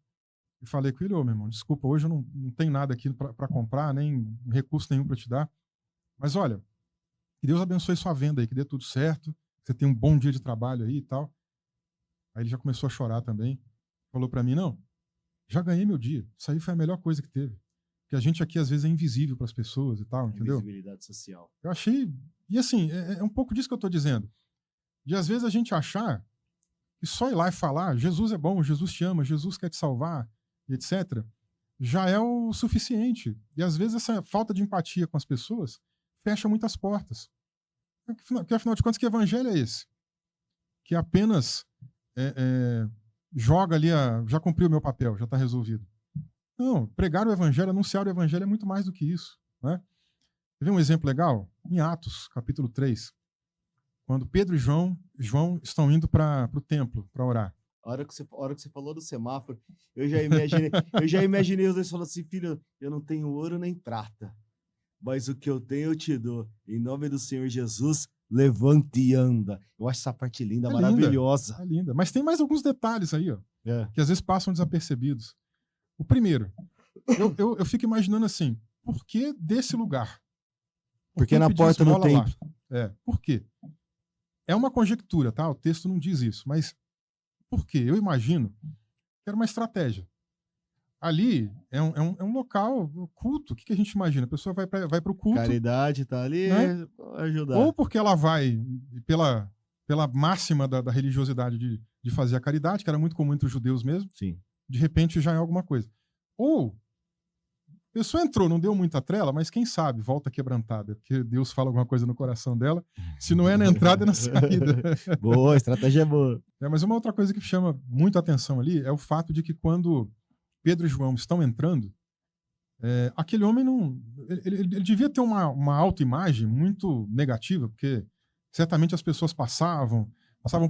e falei com ele, ô, meu irmão, desculpa, hoje eu não tenho nada aqui para comprar, nem recurso nenhum para te dar. Mas olha, que Deus abençoe sua venda aí, que dê tudo certo, que você tenha um bom dia de trabalho aí e tal. Aí ele já começou a chorar também. Falou para mim, não, já ganhei meu dia. Isso aí foi a melhor coisa que teve. Porque a gente aqui, às vezes, é invisível para as pessoas e tal, entendeu?
Invisibilidade social.
Eu achei... E assim, é um pouco disso que eu estou dizendo. De, às vezes, a gente achar que só ir lá e falar, Jesus é bom, Jesus te ama, Jesus quer te salvar, etc., já é o suficiente. E, às vezes, essa falta de empatia com as pessoas fecha muitas portas. Porque, afinal de contas, que evangelho é esse? Que apenas joga ali, já cumpriu o meu papel, já está resolvido. Não, pregar o evangelho, anunciar o evangelho é muito mais do que isso. Né? Quer ver um exemplo legal? Em Atos, capítulo 3, quando Pedro e João estão indo para o templo para orar.
A hora que você falou do semáforo, eu já imaginei os dois falando assim, filho, eu não tenho ouro nem prata, mas o que eu tenho eu te dou. Em nome do Senhor Jesus, levante e anda. Eu acho essa parte linda, maravilhosa.
É linda. Mas tem mais alguns detalhes aí, ó, que às vezes passam desapercebidos. O primeiro, eu fico imaginando assim, por que desse lugar?
Porque na porta do templo.
Por quê? É uma conjectura, tá? O texto não diz isso, mas por quê? Eu imagino que era uma estratégia. Ali é um local culto. O que a gente imagina? A pessoa vai para o culto.
Caridade tá ali,
né?
Ajudar.
Ou porque ela vai pela máxima da religiosidade de fazer a caridade, que era muito comum entre os judeus mesmo.
Sim.
De repente já é alguma coisa. Ou a pessoa entrou, não deu muita trela, mas quem sabe volta quebrantada, porque Deus fala alguma coisa no coração dela. Se não é na entrada, é na saída.
Boa, a estratégia é boa.
Mas uma outra coisa que chama muito atenção ali é o fato de que quando Pedro e João estão entrando, aquele homem não... Ele devia ter uma autoimagem muito negativa, porque certamente as pessoas passavam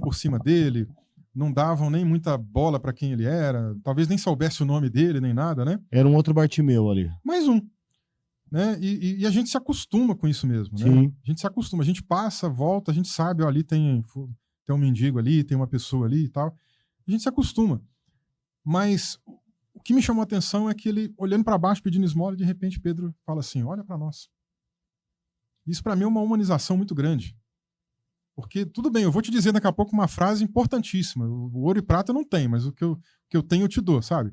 por cima dele, não davam nem muita bola para quem ele era, talvez nem soubesse o nome dele, nem nada, né?
Era um outro Bartimeu ali.
Mais um. Né? E a gente se acostuma com isso mesmo, né?
Sim.
A gente se acostuma, a gente passa, volta, a gente sabe, ó, ali tem um mendigo ali, tem uma pessoa ali e tal. A gente se acostuma. Mas o que me chamou a atenção é que ele, olhando para baixo, pedindo esmola, de repente Pedro fala assim, olha para nós. Isso para mim é uma humanização muito grande. Porque, tudo bem, eu vou te dizer daqui a pouco uma frase importantíssima. O ouro e prata eu não tenho, mas o que eu tenho eu te dou, sabe?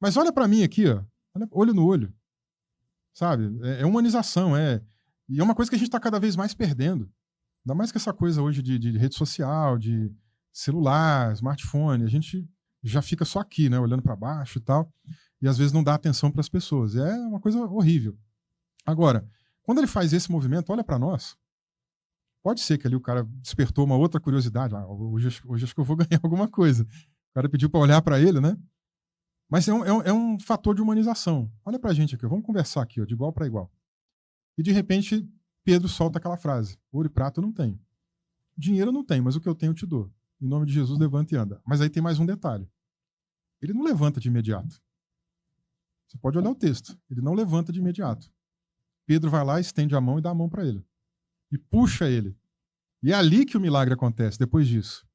Mas olha para mim aqui, ó, olho no olho. Sabe? É humanização, e é uma coisa que a gente está cada vez mais perdendo. Ainda mais que essa coisa hoje de rede social, de celular, smartphone, a gente já fica só aqui, né, olhando para baixo e tal, e às vezes não dá atenção para as pessoas. É uma coisa horrível. Agora, quando ele faz esse movimento, olha para nós, pode ser que ali o cara despertou uma outra curiosidade. Hoje acho que eu vou ganhar alguma coisa. O cara pediu para olhar para ele, né? Mas é um fator de humanização. Olha pra gente aqui, vamos conversar aqui, ó, de igual para igual. E de repente, Pedro solta aquela frase: ouro e prata eu não tenho. Dinheiro eu não tenho, mas o que eu tenho eu te dou. Em nome de Jesus, levanta e anda. Mas aí tem mais um detalhe. Ele não levanta de imediato. Você pode olhar o texto. Ele não levanta de imediato. Pedro vai lá, estende a mão e dá a mão para ele. E puxa ele. E é ali que o milagre acontece, depois disso.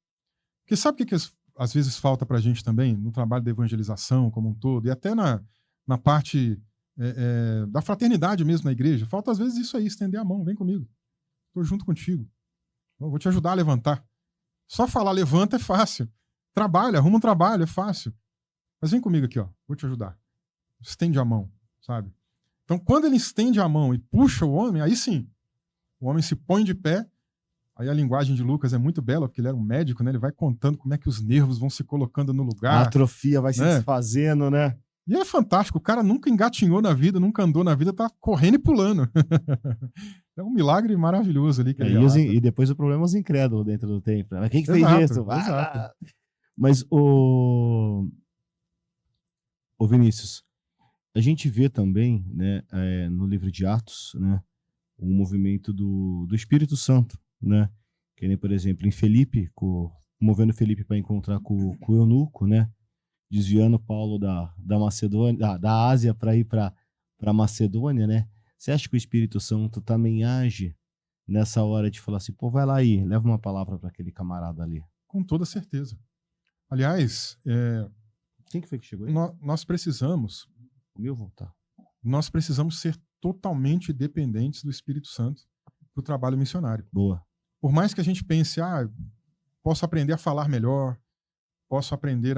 Porque sabe o que às vezes falta para a gente também, no trabalho da evangelização como um todo, e até na parte da fraternidade mesmo na igreja? Falta às vezes isso aí, estender a mão, vem comigo. Estou junto contigo. Eu vou te ajudar a levantar. Só falar levanta é fácil. Trabalha, arruma um trabalho, é fácil. Mas vem comigo aqui, ó, vou te ajudar. Estende a mão, sabe? Então, quando ele estende a mão e puxa o homem, aí sim, o homem se põe de pé. Aí a linguagem de Lucas é muito bela, porque ele era um médico, né? Ele vai contando como é que os nervos vão se colocando no lugar.
A atrofia vai se desfazendo, né?
E é fantástico, o cara nunca engatinhou na vida, nunca andou na vida, tá correndo e pulando. É um milagre maravilhoso ali que ele
E,
relata.
e depois o problema é os incrédulos dentro do templo. Mas quem que fez
Exato,
isso?
exato.
Mas o Vinícius, a gente vê também, né, no livro de Atos, né, o movimento do Espírito Santo, né? Que nem, por exemplo, em Felipe, movendo Felipe para encontrar com o eunuco, né? Desviando Paulo da Macedônia, da Ásia para ir para Macedônia, né? Você acha que o Espírito Santo também age nessa hora de falar assim, pô, vai lá aí, leva uma palavra para aquele camarada ali?
Com toda certeza. Aliás,
Quem que foi que chegou aí?
nós precisamos
O meu voltar.
ser totalmente dependentes do Espírito Santo para o trabalho missionário.
Boa.
Por mais que a gente pense, posso aprender a falar melhor, posso aprender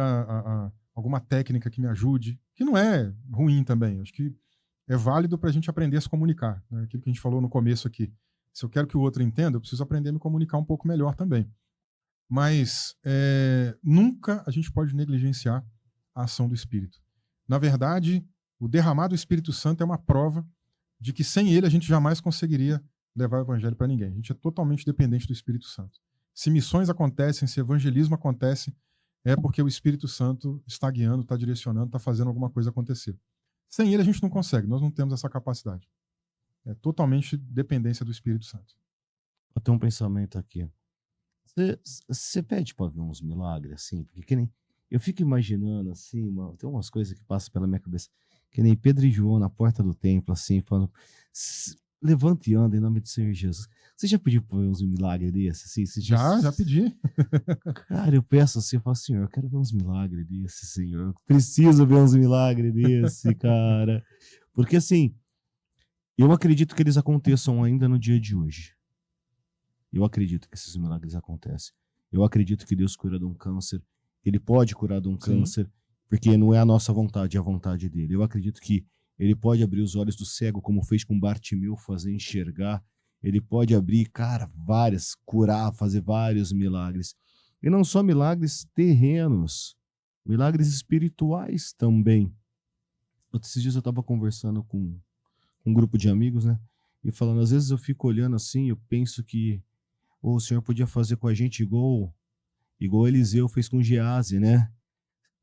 alguma técnica que me ajude, que não é ruim também. Acho que é válido para a gente aprender a se comunicar. Né? Aquilo que a gente falou no começo aqui. Se eu quero que o outro entenda, eu preciso aprender a me comunicar um pouco melhor também. Mas nunca a gente pode negligenciar a ação do Espírito. Na verdade, o derramar do Espírito Santo é uma prova de que sem ele a gente jamais conseguiria levar o evangelho para ninguém. A gente é totalmente dependente do Espírito Santo. Se missões acontecem, se evangelismo acontece, é porque o Espírito Santo está guiando, está direcionando, está fazendo alguma coisa acontecer. Sem ele a gente não consegue, nós não temos essa capacidade. É totalmente dependência do Espírito Santo.
Eu tenho um pensamento aqui. Você pede para ver uns milagres, assim? Porque que nem... Eu fico imaginando, assim, tem umas coisas que passam pela minha cabeça. Que nem Pedro e João na porta do templo, assim, falando... Levanta e anda em nome do Senhor Jesus. Você já pediu para ver uns milagres desses? Assim,
Já pedi.
Cara, eu peço assim, eu falo, Senhor, eu quero ver uns milagres desses, Senhor. Eu preciso ver uns milagres desse, cara. Porque, assim, eu acredito que eles aconteçam ainda no dia de hoje. Eu acredito que esses milagres acontecem. Eu acredito que Deus cura de um câncer. Ele pode curar de um câncer, porque não é a nossa vontade, é a vontade dele. Eu acredito que ele pode abrir os olhos do cego, como fez com Bartimeu, fazer enxergar. Ele pode abrir, cara, curar, fazer vários milagres. E não só milagres terrenos, milagres espirituais também. Esses dias eu estava conversando com um grupo de amigos, né? E falando, às vezes eu fico olhando assim, eu penso que o Senhor podia fazer com a gente igual Eliseu fez com Gease, né?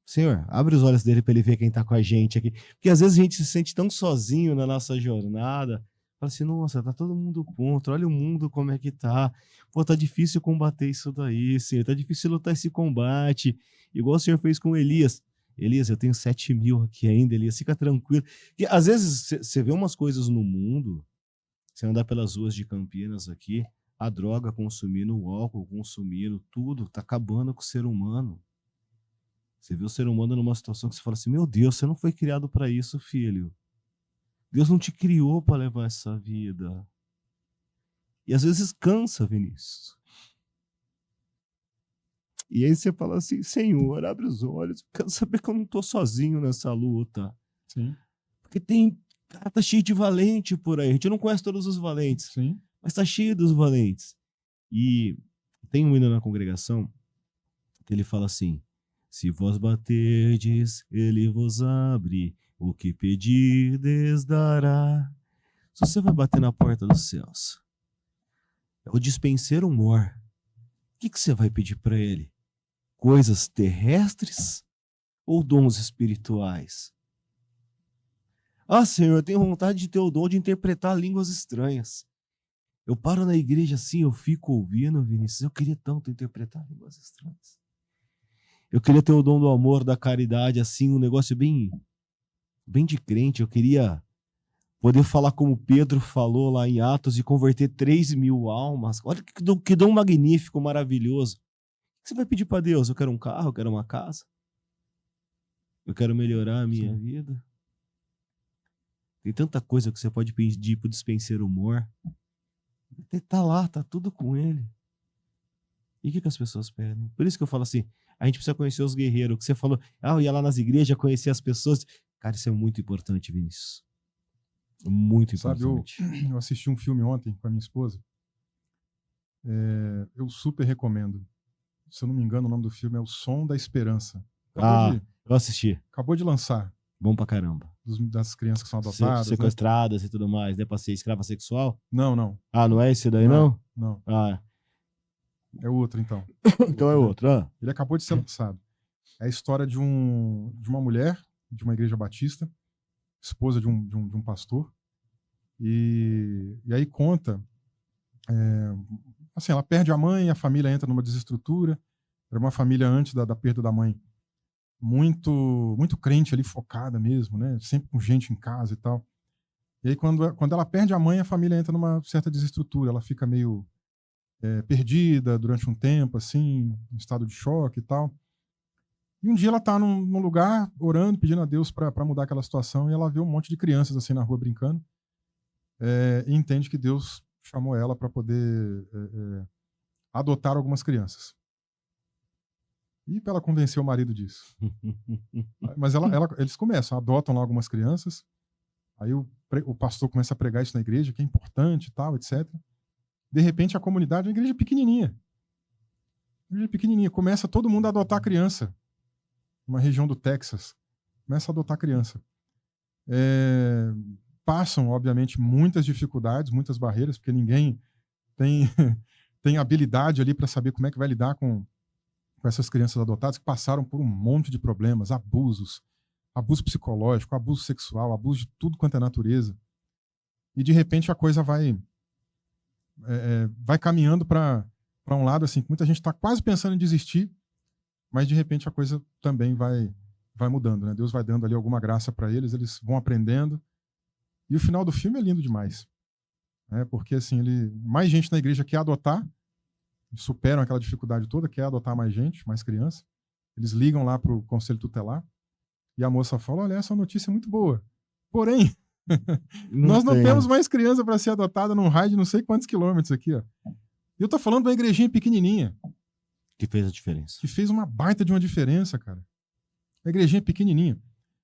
Senhor, abre os olhos dele para ele ver quem está com a gente aqui. Porque às vezes a gente se sente tão sozinho na nossa jornada. Fala assim, nossa, tá todo mundo contra, olha o mundo como é que tá. Pô, tá difícil combater isso daí, Senhor, tá difícil lutar esse combate. Igual o Senhor fez com Elias. Elias, eu tenho 7.000 aqui ainda, Elias, fica tranquilo. Porque às vezes você vê umas coisas no mundo, você andar pelas ruas de Campinas aqui, a droga consumindo, o álcool consumindo, tudo tá acabando com o ser humano. Você vê o ser humano numa situação que você fala assim, meu Deus, você não foi criado para isso, filho. Deus não te criou para levar essa vida. E às vezes cansa, Vinícius. E aí você fala assim, Senhor, abre os olhos, eu quero saber que eu não tô sozinho nessa luta.
Sim.
Porque cara, tá cheio de valente por aí. A gente não conhece todos os valentes.
Sim.
Mas tá cheio dos valentes. E tem um hino na congregação que ele fala assim, se vós baterdes, ele vos abre, o que pedirdes dará. Se você vai bater na porta dos céus, é o dispenseiro mor. O que você vai pedir para ele? Coisas terrestres ou dons espirituais? Ah, Senhor, eu tenho vontade de ter o dom de interpretar línguas estranhas. Eu paro na igreja assim, eu fico ouvindo, Vinícius, eu queria tanto interpretar línguas estranhas. Eu queria ter o dom do amor, da caridade, assim, um negócio bem de crente. Eu queria poder falar como Pedro falou lá em Atos e converter 3.000 almas. Olha que dom magnífico, maravilhoso. O que você vai pedir para Deus? Eu quero um carro, eu quero uma casa. Eu quero melhorar a minha vida. Tem tanta coisa que você pode pedir para o dispenseiro mor. Tá lá, tá tudo com ele. E o que as pessoas pedem? Por isso que eu falo assim, a gente precisa conhecer os guerreiros. O que você falou, eu ia lá nas igrejas conhecer as pessoas. Cara, isso é muito importante, Vinícius. Muito importante.
Sabe, eu assisti um filme ontem com a minha esposa. Eu super recomendo. Se eu não me engano, o nome do filme é O Som da Esperança.
Eu assisti.
Acabou de lançar.
Bom pra caramba.
das crianças que são adotadas, né?
Sequestradas e tudo mais, né? Pra ser escrava sexual?
Não.
Ah, não é esse daí, não?
Não.
Ah,
É outro, então.
então é outro. Ah.
Ele acabou de ser lançado. É a história de uma mulher de uma igreja batista, esposa de um pastor, e aí conta, assim, ela perde a mãe, a família entra numa desestrutura. Era uma família antes da perda da mãe, muito crente ali, focada mesmo, né? Sempre com gente em casa e tal. E aí quando ela perde a mãe, a família entra numa certa desestrutura, ela fica meio perdida durante um tempo, assim, em estado de choque e tal. E um dia ela tá num lugar orando, pedindo a Deus para mudar aquela situação, e ela vê um monte de crianças assim na rua brincando, e entende que Deus chamou ela para poder adotar algumas crianças. E para ela convencer o marido disso. Mas eles começam, adotam lá algumas crianças, aí o pastor começa a pregar isso na igreja, que é importante e tal, etc. De repente a comunidade, a igreja pequenininha, começa todo mundo a adotar criança. Uma região do Texas, começa a adotar criança. Passam, obviamente, muitas dificuldades, muitas barreiras, porque ninguém tem habilidade ali para saber como é que vai lidar com essas crianças adotadas que passaram por um monte de problemas, abuso psicológico, abuso sexual, abuso de tudo quanto é natureza. E, de repente, a coisa vai caminhando para um lado assim, que muita gente está quase pensando em desistir, mas de repente a coisa também vai mudando, né? Deus vai dando ali alguma graça para eles vão aprendendo. E o final do filme é lindo demais, né? Porque assim, mais gente na igreja quer adotar, superam aquela dificuldade toda, quer adotar mais gente, mais criança. Eles ligam lá para o conselho tutelar e a moça fala: olha, essa notícia é muito boa, porém nós não temos mais criança para ser adotada num raio de não sei quantos quilômetros aqui, ó. E eu tô falando de uma igrejinha pequenininha.
Que fez a diferença.
Que fez uma baita de uma diferença, cara. A igrejinha pequenininha.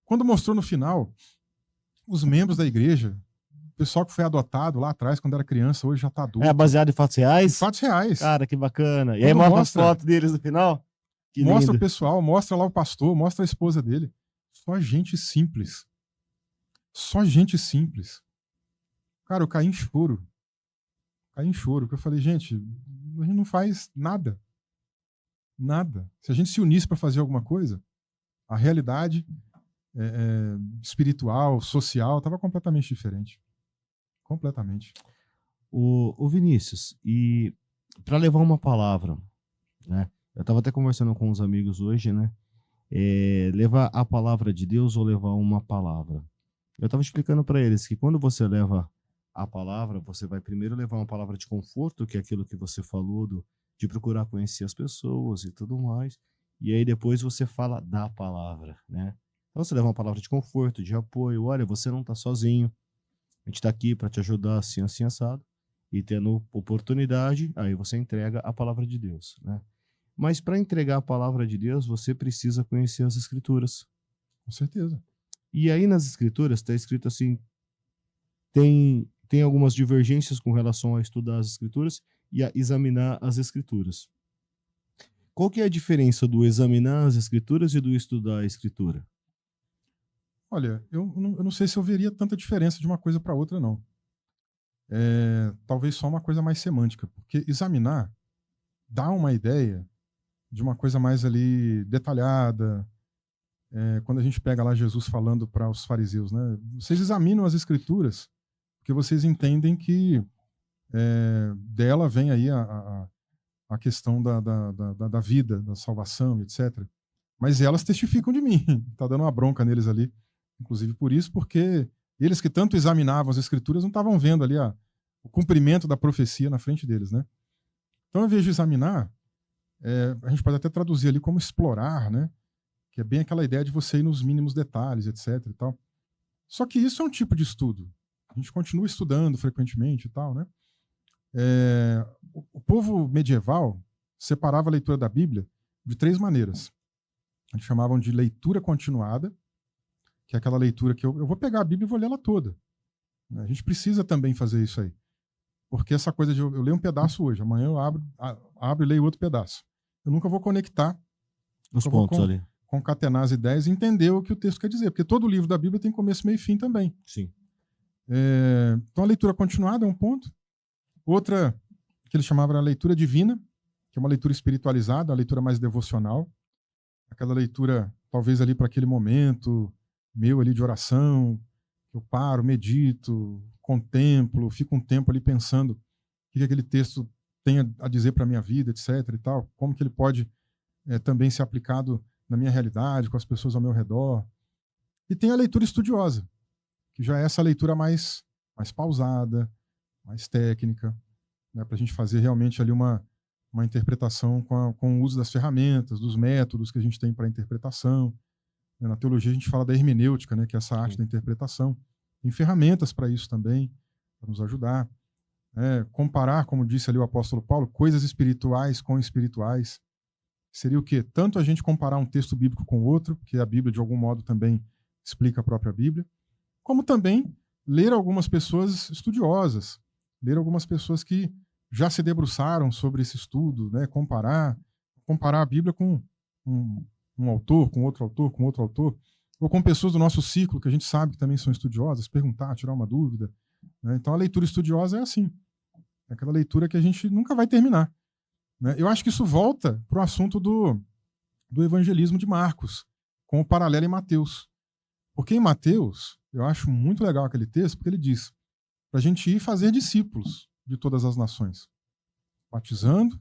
Quando mostrou no final, os membros da igreja, o pessoal que foi adotado lá atrás, quando era criança, hoje já tá adulto.
É baseado em fatos reais?
Em fatos reais.
Cara, que bacana. E aí mostra as fotos deles no final? Que
mostra
lindo.
O pessoal, mostra lá o pastor, mostra a esposa dele. Só gente simples. Só gente simples. Cara, eu caí em choro. Porque eu falei, gente, a gente não faz nada. Nada. Se a gente se unisse para fazer alguma coisa, a realidade espiritual, social, estava completamente diferente. Completamente.
O Vinícius, e para levar uma palavra, né? Eu estava até conversando com uns amigos hoje, né? Levar a palavra de Deus ou levar uma palavra. Eu estava explicando para eles que quando você leva a palavra, você vai primeiro levar uma palavra de conforto, que é aquilo que você falou, de procurar conhecer as pessoas e tudo mais. E aí depois você fala da palavra, né? Então você leva uma palavra de conforto, de apoio. Olha, você não está sozinho. A gente está aqui para te ajudar assim, assim, assado. E tendo oportunidade, aí você entrega a palavra de Deus, né? Mas para entregar a palavra de Deus, você precisa conhecer as Escrituras.
Com certeza.
E aí nas Escrituras está escrito assim, tem algumas divergências com relação a estudar as Escrituras e a examinar as Escrituras. Qual que é a diferença do examinar as Escrituras e do estudar a Escritura?
Olha, eu não sei se eu veria tanta diferença de uma coisa para outra, não. Talvez só uma coisa mais semântica, porque examinar dá uma ideia de uma coisa mais ali detalhada. Quando a gente pega lá Jesus falando para os fariseus, né? Vocês examinam as Escrituras porque vocês entendem que dela vem aí a questão da vida, da salvação, etc. Mas elas testificam de mim. Está dando uma bronca neles ali. Inclusive por isso, porque eles que tanto examinavam as Escrituras não estavam vendo ali o cumprimento da profecia na frente deles, né? Então, ao invés de examinar, a gente pode até traduzir ali como explorar, né? Que é bem aquela ideia de você ir nos mínimos detalhes, etc. e tal. Só que isso é um tipo de estudo. A gente continua estudando frequentemente e tal, né? O povo medieval separava a leitura da Bíblia de 3 maneiras. Eles chamavam de leitura continuada, que é aquela leitura que eu vou pegar a Bíblia e vou ler ela toda. A gente precisa também fazer isso aí. Porque essa coisa de eu leio um pedaço hoje, amanhã eu abro e leio outro pedaço. Eu nunca vou conectar
os pontos ali.
concatenar as ideias e entender o que o texto quer dizer, porque todo livro da Bíblia tem começo, meio e fim também.
Sim.
Então a leitura continuada é um ponto. Outra, que ele chamava de leitura divina, que é uma leitura espiritualizada, uma leitura mais devocional, aquela leitura talvez ali para aquele momento meu ali de oração, eu paro, medito, contemplo, fico um tempo ali pensando o que aquele texto tem a dizer para a minha vida, etc. e tal, como que ele pode também ser aplicado na minha realidade, com as pessoas ao meu redor. E tem a leitura estudiosa, que já é essa leitura mais pausada, mais técnica, né, para a gente fazer realmente ali uma interpretação com o uso das ferramentas, dos métodos que a gente tem para a interpretação. Na teologia a gente fala da hermenêutica, né, que é essa arte da interpretação. Tem ferramentas para isso também, para nos ajudar. Comparar, como disse ali o apóstolo Paulo, coisas espirituais com espirituais. Seria o quê? Tanto a gente comparar um texto bíblico com outro, que a Bíblia de algum modo também explica a própria Bíblia, como também ler algumas pessoas estudiosas, ler algumas pessoas que já se debruçaram sobre esse estudo, né? Comparar a Bíblia com um autor, com outro autor, com outro autor, ou com pessoas do nosso ciclo, que a gente sabe que também são estudiosas, perguntar, tirar uma dúvida. Né? Então a leitura estudiosa é assim, é aquela leitura que a gente nunca vai terminar. Né? Eu acho que isso volta para o assunto do evangelismo de Marcos, com o paralelo em Mateus. Porque em Mateus, eu acho muito legal aquele texto, porque ele diz para a gente ir fazer discípulos de todas as nações, batizando,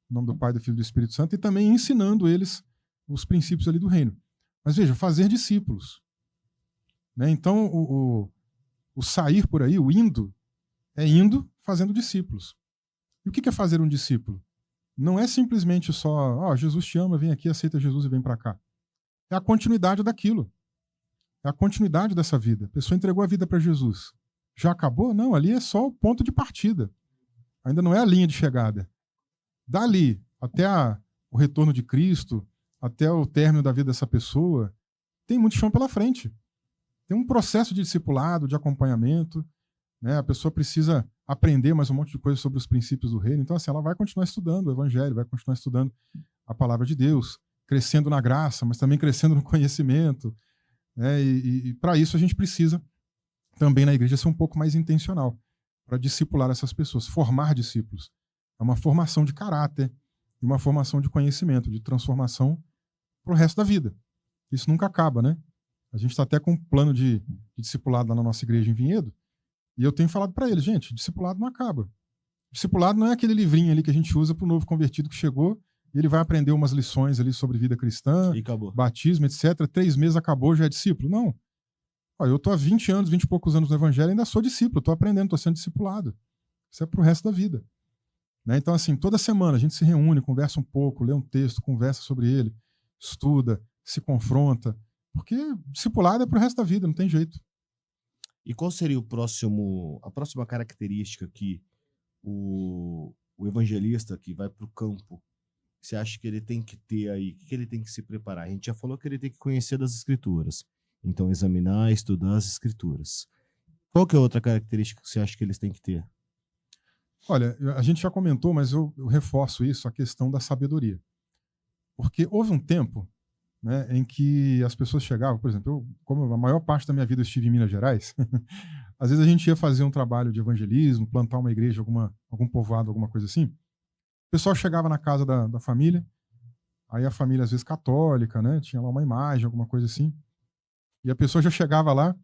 em nome do Pai, do Filho e do Espírito Santo, e também ensinando eles os princípios ali do reino. Mas veja, fazer discípulos. Né? Então, o sair por aí, o indo, é indo fazendo discípulos. E o que é fazer um discípulo? Não é simplesmente só, Jesus te ama, vem aqui, aceita Jesus e vem para cá. É a continuidade daquilo. É a continuidade dessa vida. A pessoa entregou a vida para Jesus. Já acabou? Não, ali é só o ponto de partida. Ainda não é a linha de chegada. Dali até o retorno de Cristo, até o término da vida dessa pessoa, tem muito chão pela frente. Tem um processo de discipulado, de acompanhamento. Né? A pessoa precisa aprender mais um monte de coisa sobre os princípios do reino. Então, assim, ela vai continuar estudando o evangelho, vai continuar estudando a palavra de Deus, crescendo na graça, mas também crescendo no conhecimento. Né? E para isso a gente precisa também na igreja ser um pouco mais intencional para discipular essas pessoas, formar discípulos. É uma formação de caráter e uma formação de conhecimento, de transformação para o resto da vida. Isso nunca acaba, né? A gente está até com um plano de discipulado lá na nossa igreja em Vinhedo, e eu tenho falado para eles, gente, discipulado não acaba. Discipulado não é aquele livrinho ali que a gente usa para o novo convertido que chegou e ele vai aprender umas lições ali sobre vida cristã, batismo, etc. 3 meses acabou, já é discípulo. Não. Eu estou há 20 anos, 20 e poucos anos no evangelho e ainda sou discípulo, estou aprendendo, estou sendo discipulado. Isso é para o resto da vida. Né? Então, assim, toda semana a gente se reúne, conversa um pouco, lê um texto, conversa sobre ele, estuda, se confronta, porque discipulado é para o resto da vida, não tem jeito.
E qual seria a próxima característica que o evangelista que vai para o campo, você acha que ele tem que ter aí? O que ele tem que se preparar? A gente já falou que ele tem que conhecer das escrituras. Então, examinar, estudar as escrituras. Qual que é a outra característica que você acha que eles têm que ter?
Olha, a gente já comentou, mas eu reforço isso, a questão da sabedoria. Porque houve um tempo, né, em que as pessoas chegavam, por exemplo, como a maior parte da minha vida eu estive em Minas Gerais, às vezes a gente ia fazer um trabalho de evangelismo, plantar uma igreja, algum povoado, alguma coisa assim. O pessoal chegava na casa da família, aí a família às vezes católica, né, tinha lá uma imagem, alguma coisa assim, e a pessoa já chegava lá,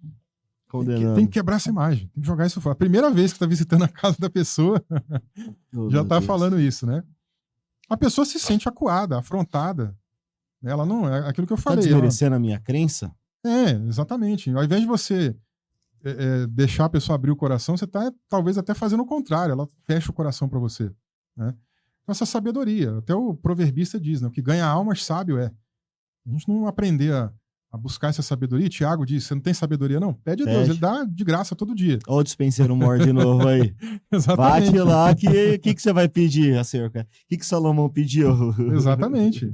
tem que quebrar essa imagem, tem que jogar isso fora. A primeira vez que está visitando a casa da pessoa, já está falando isso, né? A pessoa se sente acuada, afrontada. Ela não é aquilo que eu falei.
Está desmerecendo a minha crença?
Exatamente. Ao invés de você deixar a pessoa abrir o coração, você está talvez até fazendo o contrário. Ela fecha o coração para você. Né? Então, essa sabedoria. Até o proverbista diz, né? O que ganha almas sábio é. A gente não aprender a buscar essa sabedoria. Tiago diz, você não tem sabedoria não? Pede a Deus, ele dá de graça todo dia.
Olha o dispenseiro mor de novo aí.
Exatamente.
Bate lá, que você vai pedir, acerca? O que Salomão pediu?
Exatamente.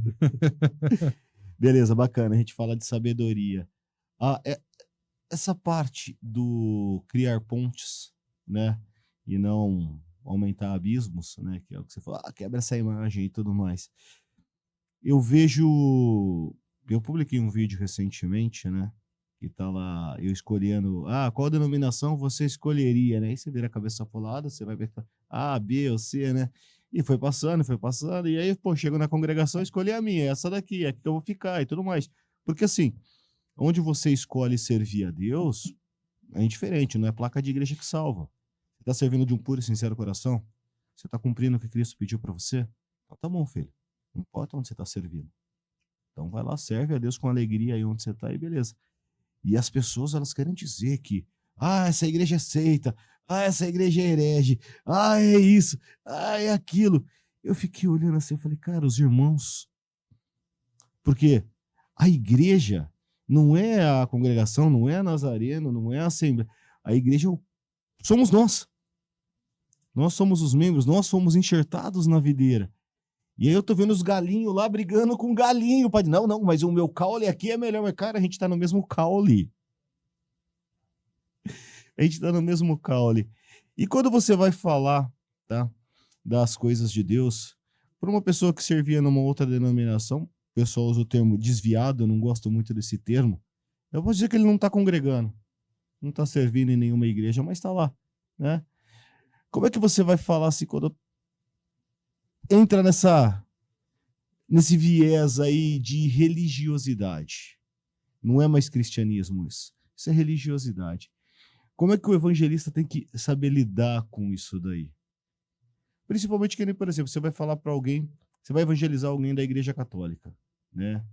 Beleza, bacana, a gente fala de sabedoria. Essa parte do criar pontes, né, e não aumentar abismos, né, que é o que você falou, quebra essa imagem e tudo mais. Eu vejo Eu publiquei um vídeo recentemente, né? Que tá lá, eu escolhendo, qual denominação você escolheria, né? Aí você vira a cabeça pro lado, você vai ver A, B ou C, né? E foi passando, e aí, pô, chego na congregação, escolhi a minha, essa daqui, é aqui que eu vou ficar e tudo mais. Porque assim, onde você escolhe servir a Deus é indiferente, não é placa de igreja que salva. Você tá servindo de um puro e sincero coração? Você tá cumprindo o que Cristo pediu para você? Então tá bom, filho. Não importa onde você tá servindo. Então vai lá, serve a Deus com alegria aí onde você tá e beleza. E as pessoas, elas querem dizer que, essa igreja é seita, essa igreja é herege, é isso, é aquilo. Eu fiquei olhando assim, eu falei, cara, os irmãos, porque a igreja não é a congregação, não é a Nazareno, não é a Assembleia. A igreja somos nós. Nós somos os membros, nós somos enxertados na videira. E aí eu tô vendo os galinhos lá brigando com galinho. Pai, não, mas o meu caule aqui é melhor. Mas, cara, a gente tá no mesmo caule. A gente tá no mesmo caule. E quando você vai falar, tá, das coisas de Deus, para uma pessoa que servia numa outra denominação, o pessoal usa o termo desviado, eu não gosto muito desse termo, eu vou dizer que ele não tá congregando, não tá servindo em nenhuma igreja, mas tá lá, né? Como é que você vai falar assim quando entra nesse viés aí de religiosidade? Não é mais cristianismo isso. Isso é religiosidade. Como é que o evangelista tem que saber lidar com isso daí? Principalmente que nem, por exemplo, você vai falar para alguém, você vai evangelizar alguém da igreja católica, né?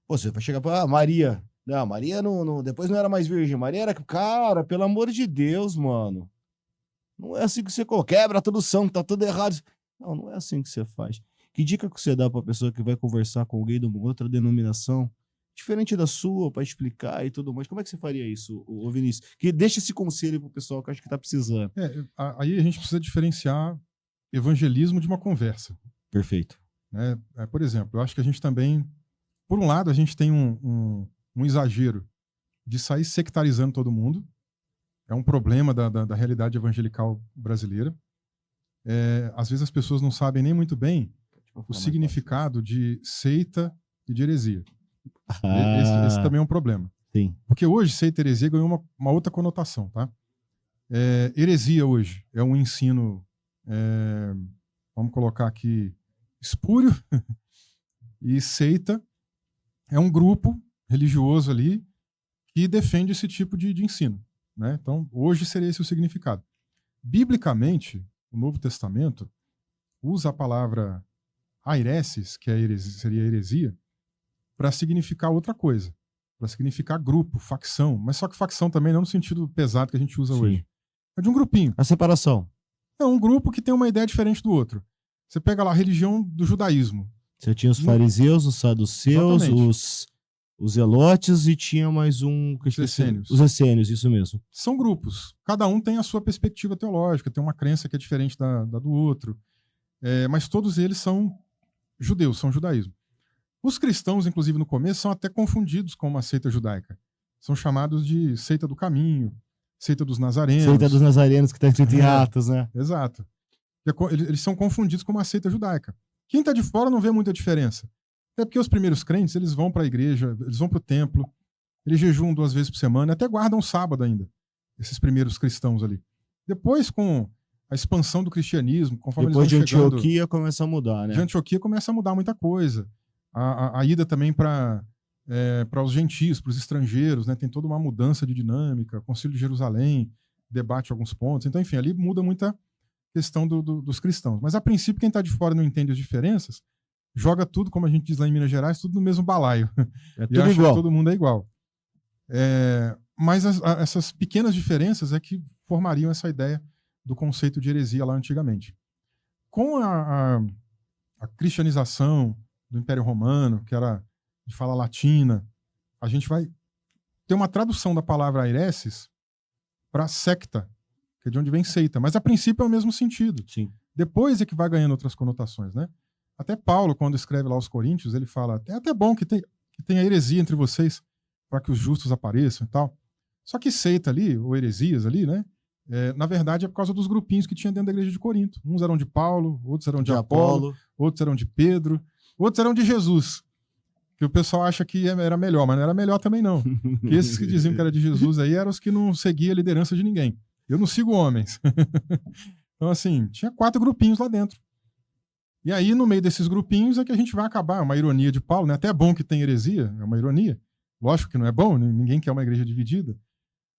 Pô, você vai chegar para Maria. Não, Maria depois não era mais virgem. Maria era... Cara, pelo amor de Deus, mano. Não é assim que você quebra tudo santo, tá tudo errado. Não é assim que você faz. Que dica que você dá para a pessoa que vai conversar com alguém de uma outra denominação, diferente da sua, para explicar e tudo mais? Como é que você faria isso, ô Vinícius? Que deixa esse conselho pro pessoal que eu acho que tá precisando.
Aí a gente precisa diferenciar evangelismo de uma conversa.
Perfeito.
Por exemplo, eu acho que a gente também, por um lado, a gente tem um exagero de sair sectarizando todo mundo. É um problema da realidade evangelical brasileira. Às vezes as pessoas não sabem nem muito bem o significado de seita e de heresia. Esse também é um problema.
Sim.
Porque hoje seita e heresia ganhou uma outra conotação, tá? Heresia hoje é um ensino, vamos colocar aqui, espúrio, e seita é um grupo religioso ali que defende esse tipo de ensino, né? Então, hoje seria esse o significado. Biblicamente, o Novo Testamento usa a palavra aireses, que seria heresia, para significar outra coisa, para significar grupo, facção, mas só que facção também não no sentido pesado que a gente usa hoje. É de um grupinho.
A separação.
É um grupo que tem uma ideia diferente do outro. Você pega lá a religião do judaísmo.
Você tinha os fariseus, os saduceus, os zelotes e tinha mais um...
Os essênios.
Os essênios, isso mesmo.
São grupos. Cada um tem a sua perspectiva teológica, tem uma crença que é diferente da do outro. Mas todos eles são judeus, são judaísmo. Os cristãos, inclusive no começo, são até confundidos com uma seita judaica. São chamados de seita do caminho, seita dos nazarenos.
Seita dos nazarenos, que está escrito em Atos, né?
Exato. Eles são confundidos com uma seita judaica. Quem está de fora não vê muita diferença. Até porque os primeiros crentes, eles vão para a igreja, eles vão para o templo, eles jejuam 2 vezes por semana, até guardam o sábado ainda, esses primeiros cristãos ali. Depois, com a expansão do cristianismo, conforme
depois
eles vão chegando...
Depois de Antioquia começa a mudar, né?
De Antioquia começa a mudar muita coisa. A ida também para os gentios, para os estrangeiros, né? Tem toda uma mudança de dinâmica, o Concílio de Jerusalém debate alguns pontos. Então, enfim, ali muda muita questão dos cristãos. Mas, a princípio, quem está de fora não entende as diferenças, joga tudo, como a gente diz lá em Minas Gerais, tudo no mesmo balaio.
Tudo igual.
Que todo mundo é igual. Mas essas pequenas diferenças é que formariam essa ideia do conceito de heresia lá antigamente. Com a cristianização do Império Romano, que era de fala latina, a gente vai ter uma tradução da palavra aireses para secta, que é de onde vem seita. Mas, a princípio, é o mesmo sentido.
Sim.
Depois é que vai ganhando outras conotações, né? Até Paulo, quando escreve lá aos Coríntios, ele fala, é até bom que tenha heresia entre vocês, para que os justos apareçam e tal. Só que seita ali, ou heresias ali, né? Na verdade, é por causa dos grupinhos que tinha dentro da igreja de Corinto. Uns eram de Paulo, outros eram de Apolo, outros eram de Pedro, outros eram de Jesus. Que o pessoal acha que era melhor, mas não era melhor também não. Que esses que diziam que era de Jesus aí eram os que não seguiam a liderança de ninguém. Eu não sigo homens. Então, assim, tinha 4 grupinhos lá dentro. E aí, no meio desses grupinhos, é que a gente vai acabar. É uma ironia de Paulo, né? Até é bom que tem heresia, é uma ironia. Lógico que não é bom, ninguém quer uma igreja dividida.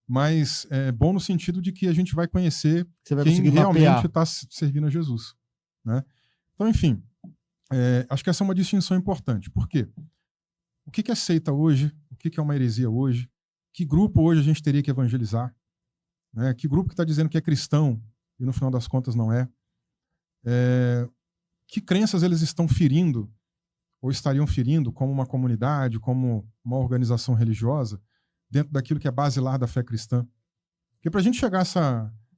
Mas é bom no sentido de que a gente vai conhecer quem realmente está servindo a Jesus. Né? Então, enfim, acho que essa é uma distinção importante. Por quê? O que é seita hoje? O que é uma heresia hoje? Que grupo hoje a gente teria que evangelizar? Né? Que grupo que está dizendo que é cristão e no final das contas não é? Que crenças eles estão ferindo ou estariam ferindo como uma comunidade, como uma organização religiosa, dentro daquilo que é basilar da fé cristã? Porque para a gente chegar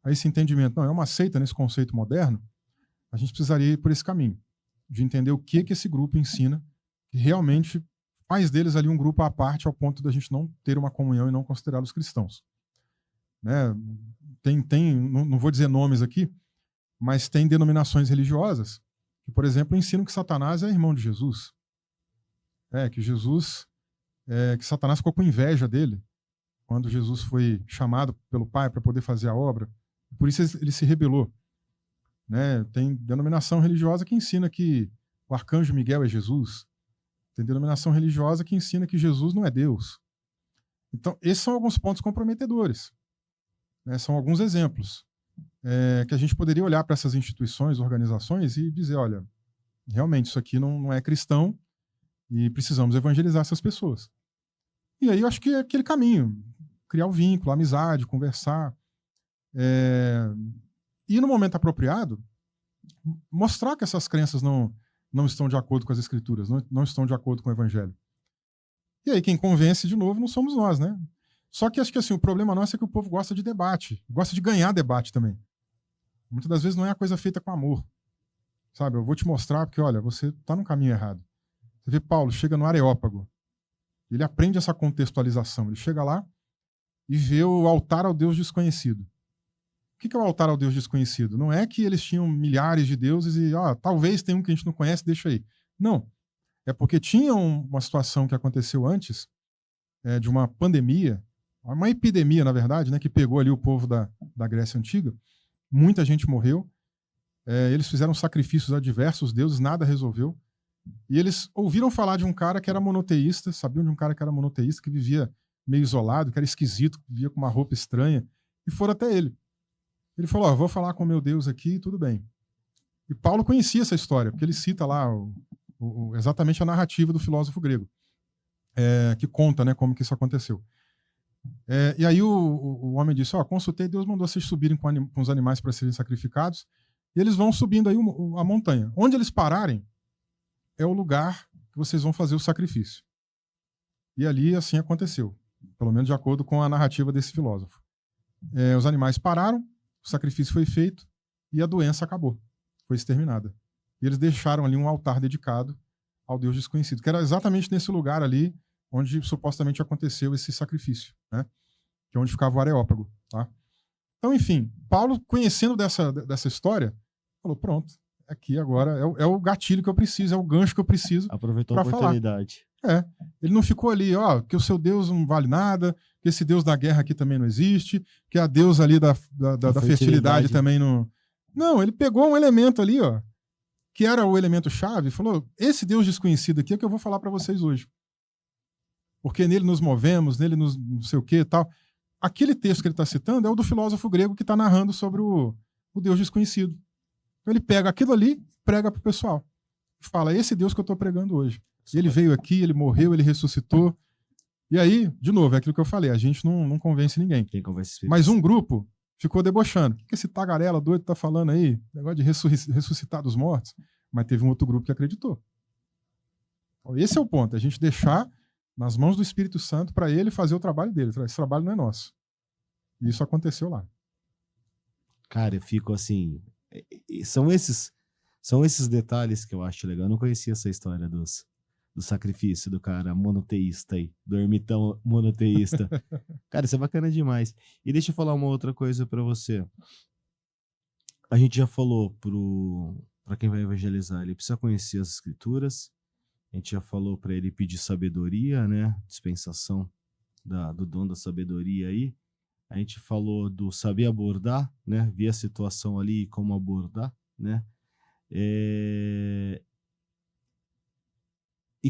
a esse entendimento, não, é uma seita nesse conceito moderno, a gente precisaria ir por esse caminho, de entender o que esse grupo ensina, que realmente faz deles ali um grupo à parte, ao ponto da gente não ter uma comunhão e não considerá-los cristãos. Né? Não vou dizer nomes aqui, mas tem denominações religiosas que, por exemplo, ensinam que Satanás é irmão de Jesus. Que Satanás ficou com inveja dele quando Jesus foi chamado pelo Pai para poder fazer a obra. Por isso ele se rebelou. Né? Tem denominação religiosa que ensina que o arcanjo Miguel é Jesus. Tem denominação religiosa que ensina que Jesus não é Deus. Então, esses são alguns pontos comprometedores. Né? São alguns exemplos que a gente poderia olhar para essas instituições, organizações e dizer, olha, realmente isso aqui não é cristão e precisamos evangelizar essas pessoas. E aí eu acho que é aquele caminho, criar o vínculo, a amizade, conversar. E no momento apropriado, mostrar que essas crenças não estão de acordo com as escrituras, não estão de acordo com o evangelho. E aí quem convence, de novo, não somos nós, né? Só que acho que assim, o problema nosso é que o povo gosta de debate, gosta de ganhar debate também. Muitas das vezes não é a coisa feita com amor. Sabe, eu vou te mostrar porque, olha, você está no caminho errado. Você vê Paulo, chega no Areópago, ele aprende essa contextualização, ele chega lá e vê o altar ao Deus desconhecido. O que é o altar ao Deus desconhecido? Não é que eles tinham milhares de deuses e talvez tenha um que a gente não conhece, deixa aí. Não. É porque tinha uma situação que aconteceu antes de uma pandemia, uma epidemia, na verdade, né, que pegou ali o povo da Grécia Antiga. Muita gente morreu. Eles fizeram sacrifícios a diversos deuses, nada resolveu. E eles ouviram falar de um cara que era monoteísta, sabiam de um cara que era monoteísta, que vivia meio isolado, que era esquisito, que vivia com uma roupa estranha, e foram até ele. Ele falou, vou falar com meu Deus aqui, tudo bem. E Paulo conhecia essa história, porque ele cita lá exatamente a narrativa do filósofo grego, que conta, né, como que isso aconteceu. E aí o homem disse, consultei, Deus mandou vocês subirem com os animais para serem sacrificados, e eles vão subindo aí a montanha. Onde eles pararem é o lugar que vocês vão fazer o sacrifício. E ali assim aconteceu, pelo menos de acordo com a narrativa desse filósofo. Os animais pararam, o sacrifício foi feito e a doença acabou, foi exterminada. E eles deixaram ali um altar dedicado ao Deus desconhecido, que era exatamente nesse lugar ali onde supostamente aconteceu esse sacrifício, né? Que é onde ficava o Areópago. Tá? Então, enfim, Paulo, conhecendo dessa história, falou, pronto, aqui agora é o gatilho que eu preciso, é o gancho que eu preciso.
Aproveitou a oportunidade.
Falar. Ele não ficou ali, que o seu Deus não vale nada, que esse Deus da guerra aqui também não existe, que a Deus ali da fertilidade também não... Não, ele pegou um elemento ali, que era o elemento chave, e falou, esse Deus desconhecido aqui é o que eu vou falar para vocês hoje. Porque nele nos movemos, nele nos não sei o que e tal. Aquele texto que ele está citando é o do filósofo grego que está narrando sobre o Deus desconhecido. Então ele pega aquilo ali e prega para o pessoal. Fala, esse Deus que eu estou pregando hoje. Ele veio aqui, ele morreu, ele ressuscitou. E aí, de novo, é aquilo que eu falei, a gente não convence ninguém.
Quem convence?
Mas um grupo ficou debochando. O que esse tagarela doido está falando aí? Negócio de ressuscitar dos mortos. Mas teve um outro grupo que acreditou. Então, esse é o ponto, a gente deixar nas mãos do Espírito Santo para ele fazer o trabalho dele. Esse trabalho não é nosso. E isso aconteceu lá.
Cara, eu fico assim... São esses detalhes que eu acho legal. Eu não conhecia essa história do sacrifício do cara monoteísta aí, do ermitão monoteísta. Cara, isso é bacana demais. E deixa eu falar uma outra coisa para você. A gente já falou para quem vai evangelizar, ele precisa conhecer as escrituras, A gente já falou para ele pedir sabedoria, né? Dispensação do dom da sabedoria aí. A gente falou do saber abordar, né? Ver a situação ali e como abordar, né? E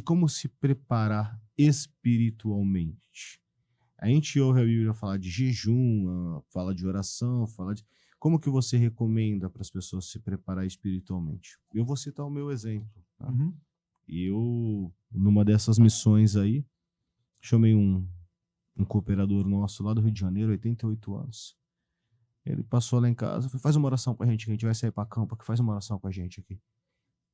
como se preparar espiritualmente. A gente ouve a Bíblia falar de jejum, fala de oração, fala de... Como que você recomenda para as pessoas se preparar espiritualmente? Eu vou citar o meu exemplo. Tá?
Uhum.
Eu, numa dessas missões aí, chamei um cooperador nosso lá do Rio de Janeiro, 88 anos. Ele passou lá em casa, falou, faz uma oração com a gente, que a gente vai sair para campo, que faz uma oração com a gente aqui.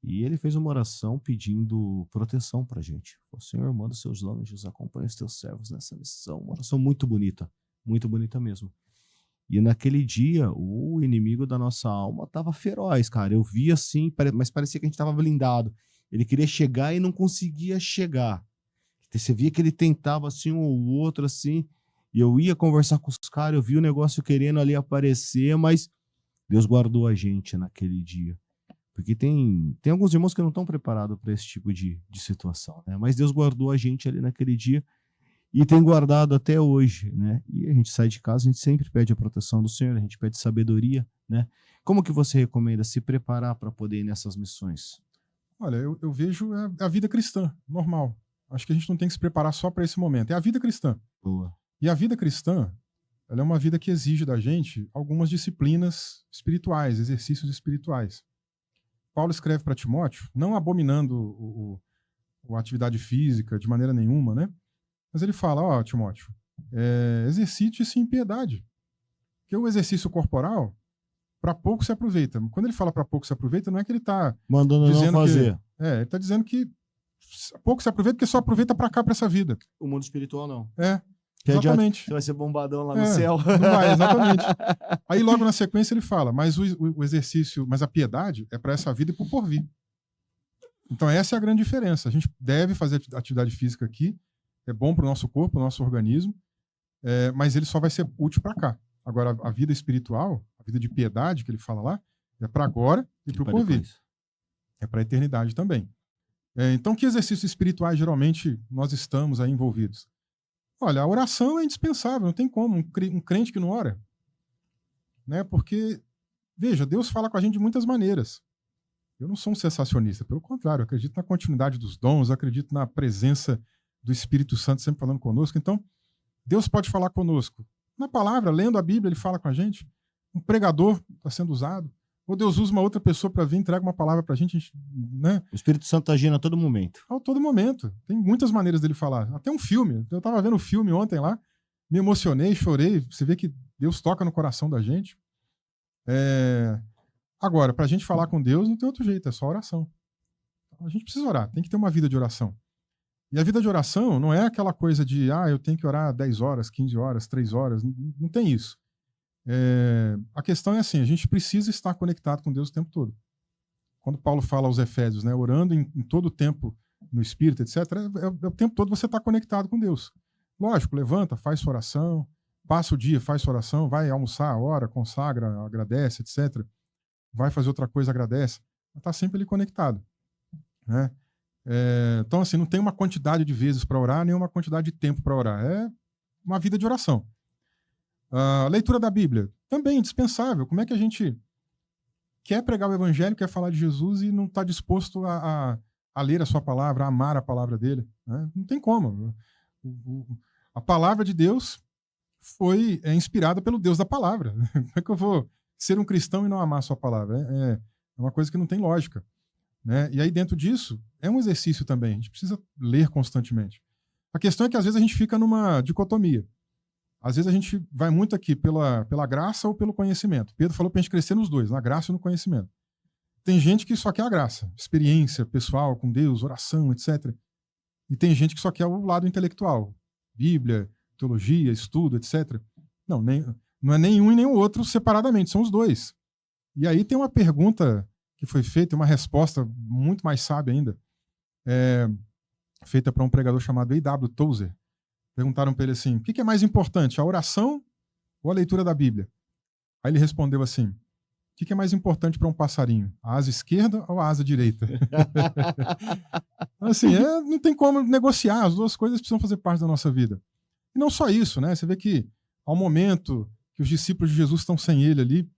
E ele fez uma oração pedindo proteção pra gente. O Senhor, manda seus anjos, acompanha os teus servos nessa missão. Uma oração muito bonita mesmo. E naquele dia, o inimigo da nossa alma tava feroz, cara. Eu vi assim, mas parecia que a gente tava blindado. Ele queria chegar e não conseguia chegar. Você via que ele tentava assim um ou outro assim, e eu ia conversar com os caras, eu vi o negócio querendo ali aparecer, mas Deus guardou a gente naquele dia. Porque tem alguns irmãos que não estão preparados para esse tipo de situação, né? Mas Deus guardou a gente ali naquele dia e tem guardado até hoje, né? E a gente sai de casa, a gente sempre pede a proteção do Senhor, a gente pede sabedoria, né? Como que você recomenda se preparar para poder ir nessas missões?
Olha, eu vejo a vida cristã, normal. Acho que a gente não tem que se preparar só para esse momento. É a vida cristã.
Boa.
E a vida cristã, ela é uma vida que exige da gente algumas disciplinas espirituais, exercícios espirituais. Paulo escreve para Timóteo, não abominando a atividade física de maneira nenhuma, né? Mas ele fala, ó, Timóteo, exercite-se em piedade. Porque o exercício corporal, para pouco se aproveita. Quando ele fala para pouco se aproveita, não é que ele está
mandando
dizendo
não fazer.
ele está dizendo que pouco se aproveita porque só aproveita para cá, para essa vida.
O mundo espiritual não.
Exatamente.
Você vai ser bombadão lá no céu.
Não vai, exatamente. Aí logo na sequência ele fala, mas o exercício, mas a piedade é para essa vida e para o porvir. Então essa é a grande diferença. A gente deve fazer atividade física aqui, é bom para o nosso corpo, para o nosso organismo, mas ele só vai ser útil para cá. Agora a vida espiritual, a vida de piedade que ele fala lá, é para agora e para o porvir. Depois. É para a eternidade também. Então que exercícios espirituais geralmente nós estamos aí envolvidos? Olha, a oração é indispensável, não tem como um crente que não ora. Né? Porque, veja, Deus fala com a gente de muitas maneiras. Eu não sou um sensacionista, pelo contrário, eu acredito na continuidade dos dons, eu acredito na presença do Espírito Santo sempre falando conosco. Então, Deus pode falar conosco. Na palavra, lendo a Bíblia, ele fala com a gente. Um pregador está sendo usado. Ou Deus usa uma outra pessoa para vir, entrega uma palavra para a gente, né?
O Espírito Santo está agindo a todo momento.
A todo momento. Tem muitas maneiras dele falar. Até um filme. Eu estava vendo um filme ontem lá, me emocionei, chorei. Você vê que Deus toca no coração da gente. Agora, para a gente falar com Deus, não tem outro jeito, é só oração. Então, a gente precisa orar, tem que ter uma vida de oração. E a vida de oração não é aquela coisa de, eu tenho que orar 10 horas, 15 horas, 3 horas. Não tem isso. A questão é assim, a gente precisa estar conectado com Deus o tempo todo. Quando Paulo fala aos Efésios, né, orando em todo o tempo no Espírito, etc., o tempo todo você está conectado com Deus. Lógico, levanta, faz sua oração, passa o dia, faz sua oração, vai almoçar, ora, consagra, agradece, etc. Vai fazer outra coisa, agradece. Está sempre ali conectado. Né? Então, assim, não tem uma quantidade de vezes para orar, nem uma quantidade de tempo para orar. É uma vida de oração. A leitura da Bíblia, também indispensável. Como é que a gente quer pregar o Evangelho, quer falar de Jesus e não está disposto a ler a sua palavra, a amar a palavra dele? Né? Não tem como. A palavra de Deus foi inspirada pelo Deus da palavra. Como é que eu vou ser um cristão e não amar a sua palavra? É uma coisa que não tem lógica. Né? E aí, dentro disso, é um exercício também. A gente precisa ler constantemente. A questão é que, às vezes, a gente fica numa dicotomia. Às vezes a gente vai muito aqui pela graça ou pelo conhecimento. Pedro falou para a gente crescer nos dois, na graça e no conhecimento. Tem gente que só quer a graça, experiência pessoal com Deus, oração, etc. E tem gente que só quer o lado intelectual, Bíblia, teologia, estudo, etc. Não é nem um e nem o outro separadamente, são os dois. E aí tem uma pergunta que foi feita, uma resposta muito mais sábia ainda, feita para um pregador chamado A.W. Tozer. Perguntaram para ele assim, o que é mais importante, a oração ou a leitura da Bíblia? Aí ele respondeu assim, o que é mais importante para um passarinho? A asa esquerda ou a asa direita? Assim, não tem como negociar, as duas coisas precisam fazer parte da nossa vida. E não só isso, né? Você vê que ao momento que os discípulos de Jesus estão sem ele ali,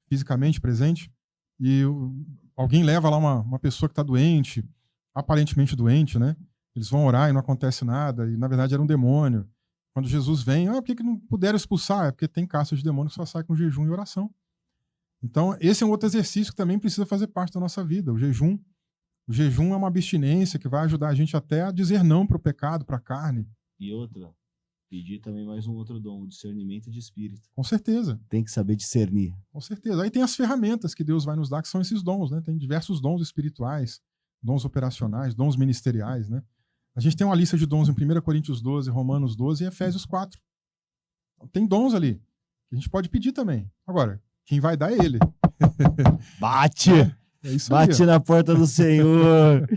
fisicamente presente, e alguém leva lá uma pessoa que está doente, aparentemente doente, né? Eles vão orar e não acontece nada, e na verdade era um demônio. Quando Jesus vem, por que não puderam expulsar? É porque tem caça de demônio que só sai com jejum e oração. Então, esse é um outro exercício que também precisa fazer parte da nossa vida, o jejum. O jejum é uma abstinência que vai ajudar a gente até a dizer não para o pecado, para a carne.
E outra, pedir também mais um outro dom, o discernimento de espírito.
Com certeza.
Tem que saber discernir.
Com certeza. Aí tem as ferramentas que Deus vai nos dar, que são esses dons, né? Tem diversos dons espirituais, dons operacionais, dons ministeriais, né? A gente tem uma lista de dons em 1 Coríntios 12, Romanos 12 e Efésios 4. Tem dons ali, que a gente pode pedir também. Agora, quem vai dar é ele.
Bate!
É isso
Bate
aí.
na porta do Senhor.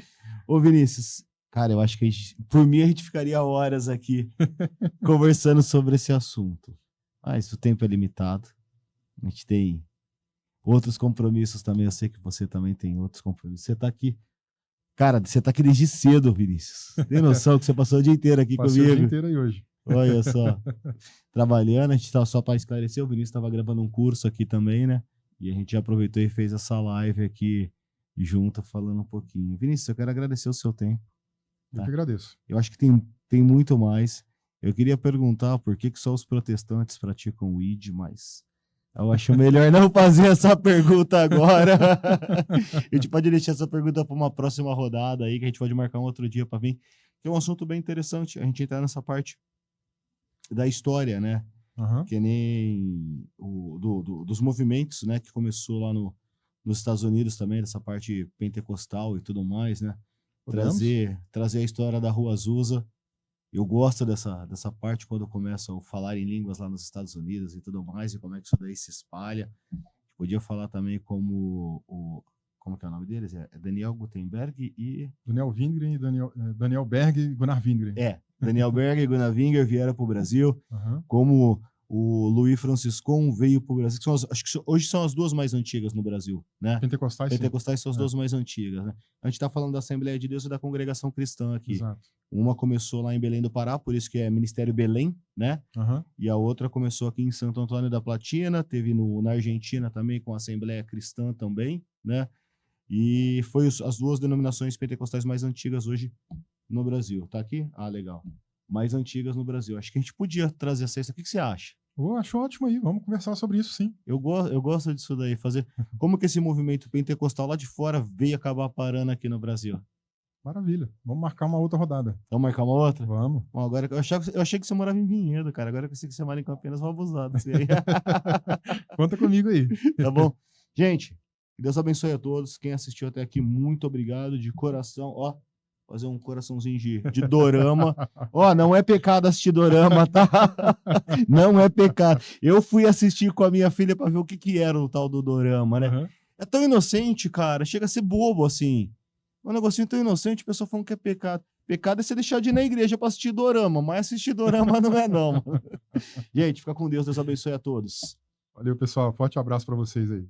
Ô, Vinícius, cara, eu acho que por mim a gente ficaria horas aqui conversando sobre esse assunto. Mas o tempo é limitado. A gente tem outros compromissos também. Eu sei que você também tem outros compromissos. Você tá aqui. Cara, você tá aqui desde cedo, Vinícius. Tem noção que você passou o dia inteiro aqui
Passei
comigo?
o dia inteiro aí hoje.
Olha só. Trabalhando, a gente tava só para esclarecer. O Vinícius estava gravando um curso aqui também, né? E a gente já aproveitou e fez essa live aqui junto, falando um pouquinho. Vinícius, eu quero agradecer o seu tempo.
Eu que agradeço.
Eu acho que tem muito mais. Eu queria perguntar por que só os protestantes praticam o ID, mas eu acho melhor não fazer essa pergunta agora. A gente pode deixar essa pergunta para uma próxima rodada aí, que a gente pode marcar um outro dia para vir. Que é um assunto bem interessante. A gente entrar nessa parte da história, né?
Uhum.
Que nem dos movimentos, né? Que começou lá nos Estados Unidos também, dessa parte pentecostal e tudo mais, né? Trazer a história da Rua Azusa. Eu gosto dessa parte quando começam a falar em línguas lá nos Estados Unidos e tudo mais, e como é que isso daí se espalha. Podia falar também como que é o nome deles? É Daniel Gutenberg e...
Daniel Wingren e Daniel Berg e Gunnar Wingren.
Daniel Berg e Gunnar Wingren vieram para o Brasil,
Uhum.
como o Louis Franciscon veio para o Brasil, que acho que hoje são as duas mais antigas no Brasil, né? Pentecostais são as duas mais antigas, né? A gente está falando da Assembleia de Deus e da Congregação Cristã aqui.
Exato.
Uma começou lá em Belém do Pará, por isso que é Ministério Belém, né?
Uhum.
E a outra começou aqui em Santo Antônio da Platina, teve na Argentina também, com a Assembleia Cristã também, né? E foi as duas denominações pentecostais mais antigas hoje no Brasil. Tá aqui? Ah, legal. Mais antigas no Brasil. Acho que a gente podia trazer essa. O que você acha?
Acho ótimo aí. Vamos conversar sobre isso, sim.
Eu gosto disso daí. Fazer. Como que esse movimento pentecostal lá de fora veio acabar parando aqui no Brasil?
Maravilha. Vamos marcar uma outra rodada.
Vamos marcar uma outra?
Vamos.
Bom, agora eu achei que você morava em Vinhedo, cara. Agora que eu sei que você mora em Campinas, vou abusar disso aí.
Conta comigo aí.
Tá bom? Gente, que Deus abençoe a todos. Quem assistiu até aqui, muito obrigado de coração. Ó, fazer um coraçãozinho de dorama. Ó, não é pecado assistir dorama, tá? Não é pecado. Eu fui assistir com a minha filha pra ver o que era o tal do dorama, né?
Uhum.
É tão inocente, cara. Chega a ser bobo, assim. É um negocinho tão inocente, o pessoal falando que é pecado. Pecado é você deixar de ir na igreja pra assistir dorama, mas assistir dorama não é não. Gente, fica com Deus. Deus abençoe a todos.
Valeu, pessoal. Forte abraço para vocês aí.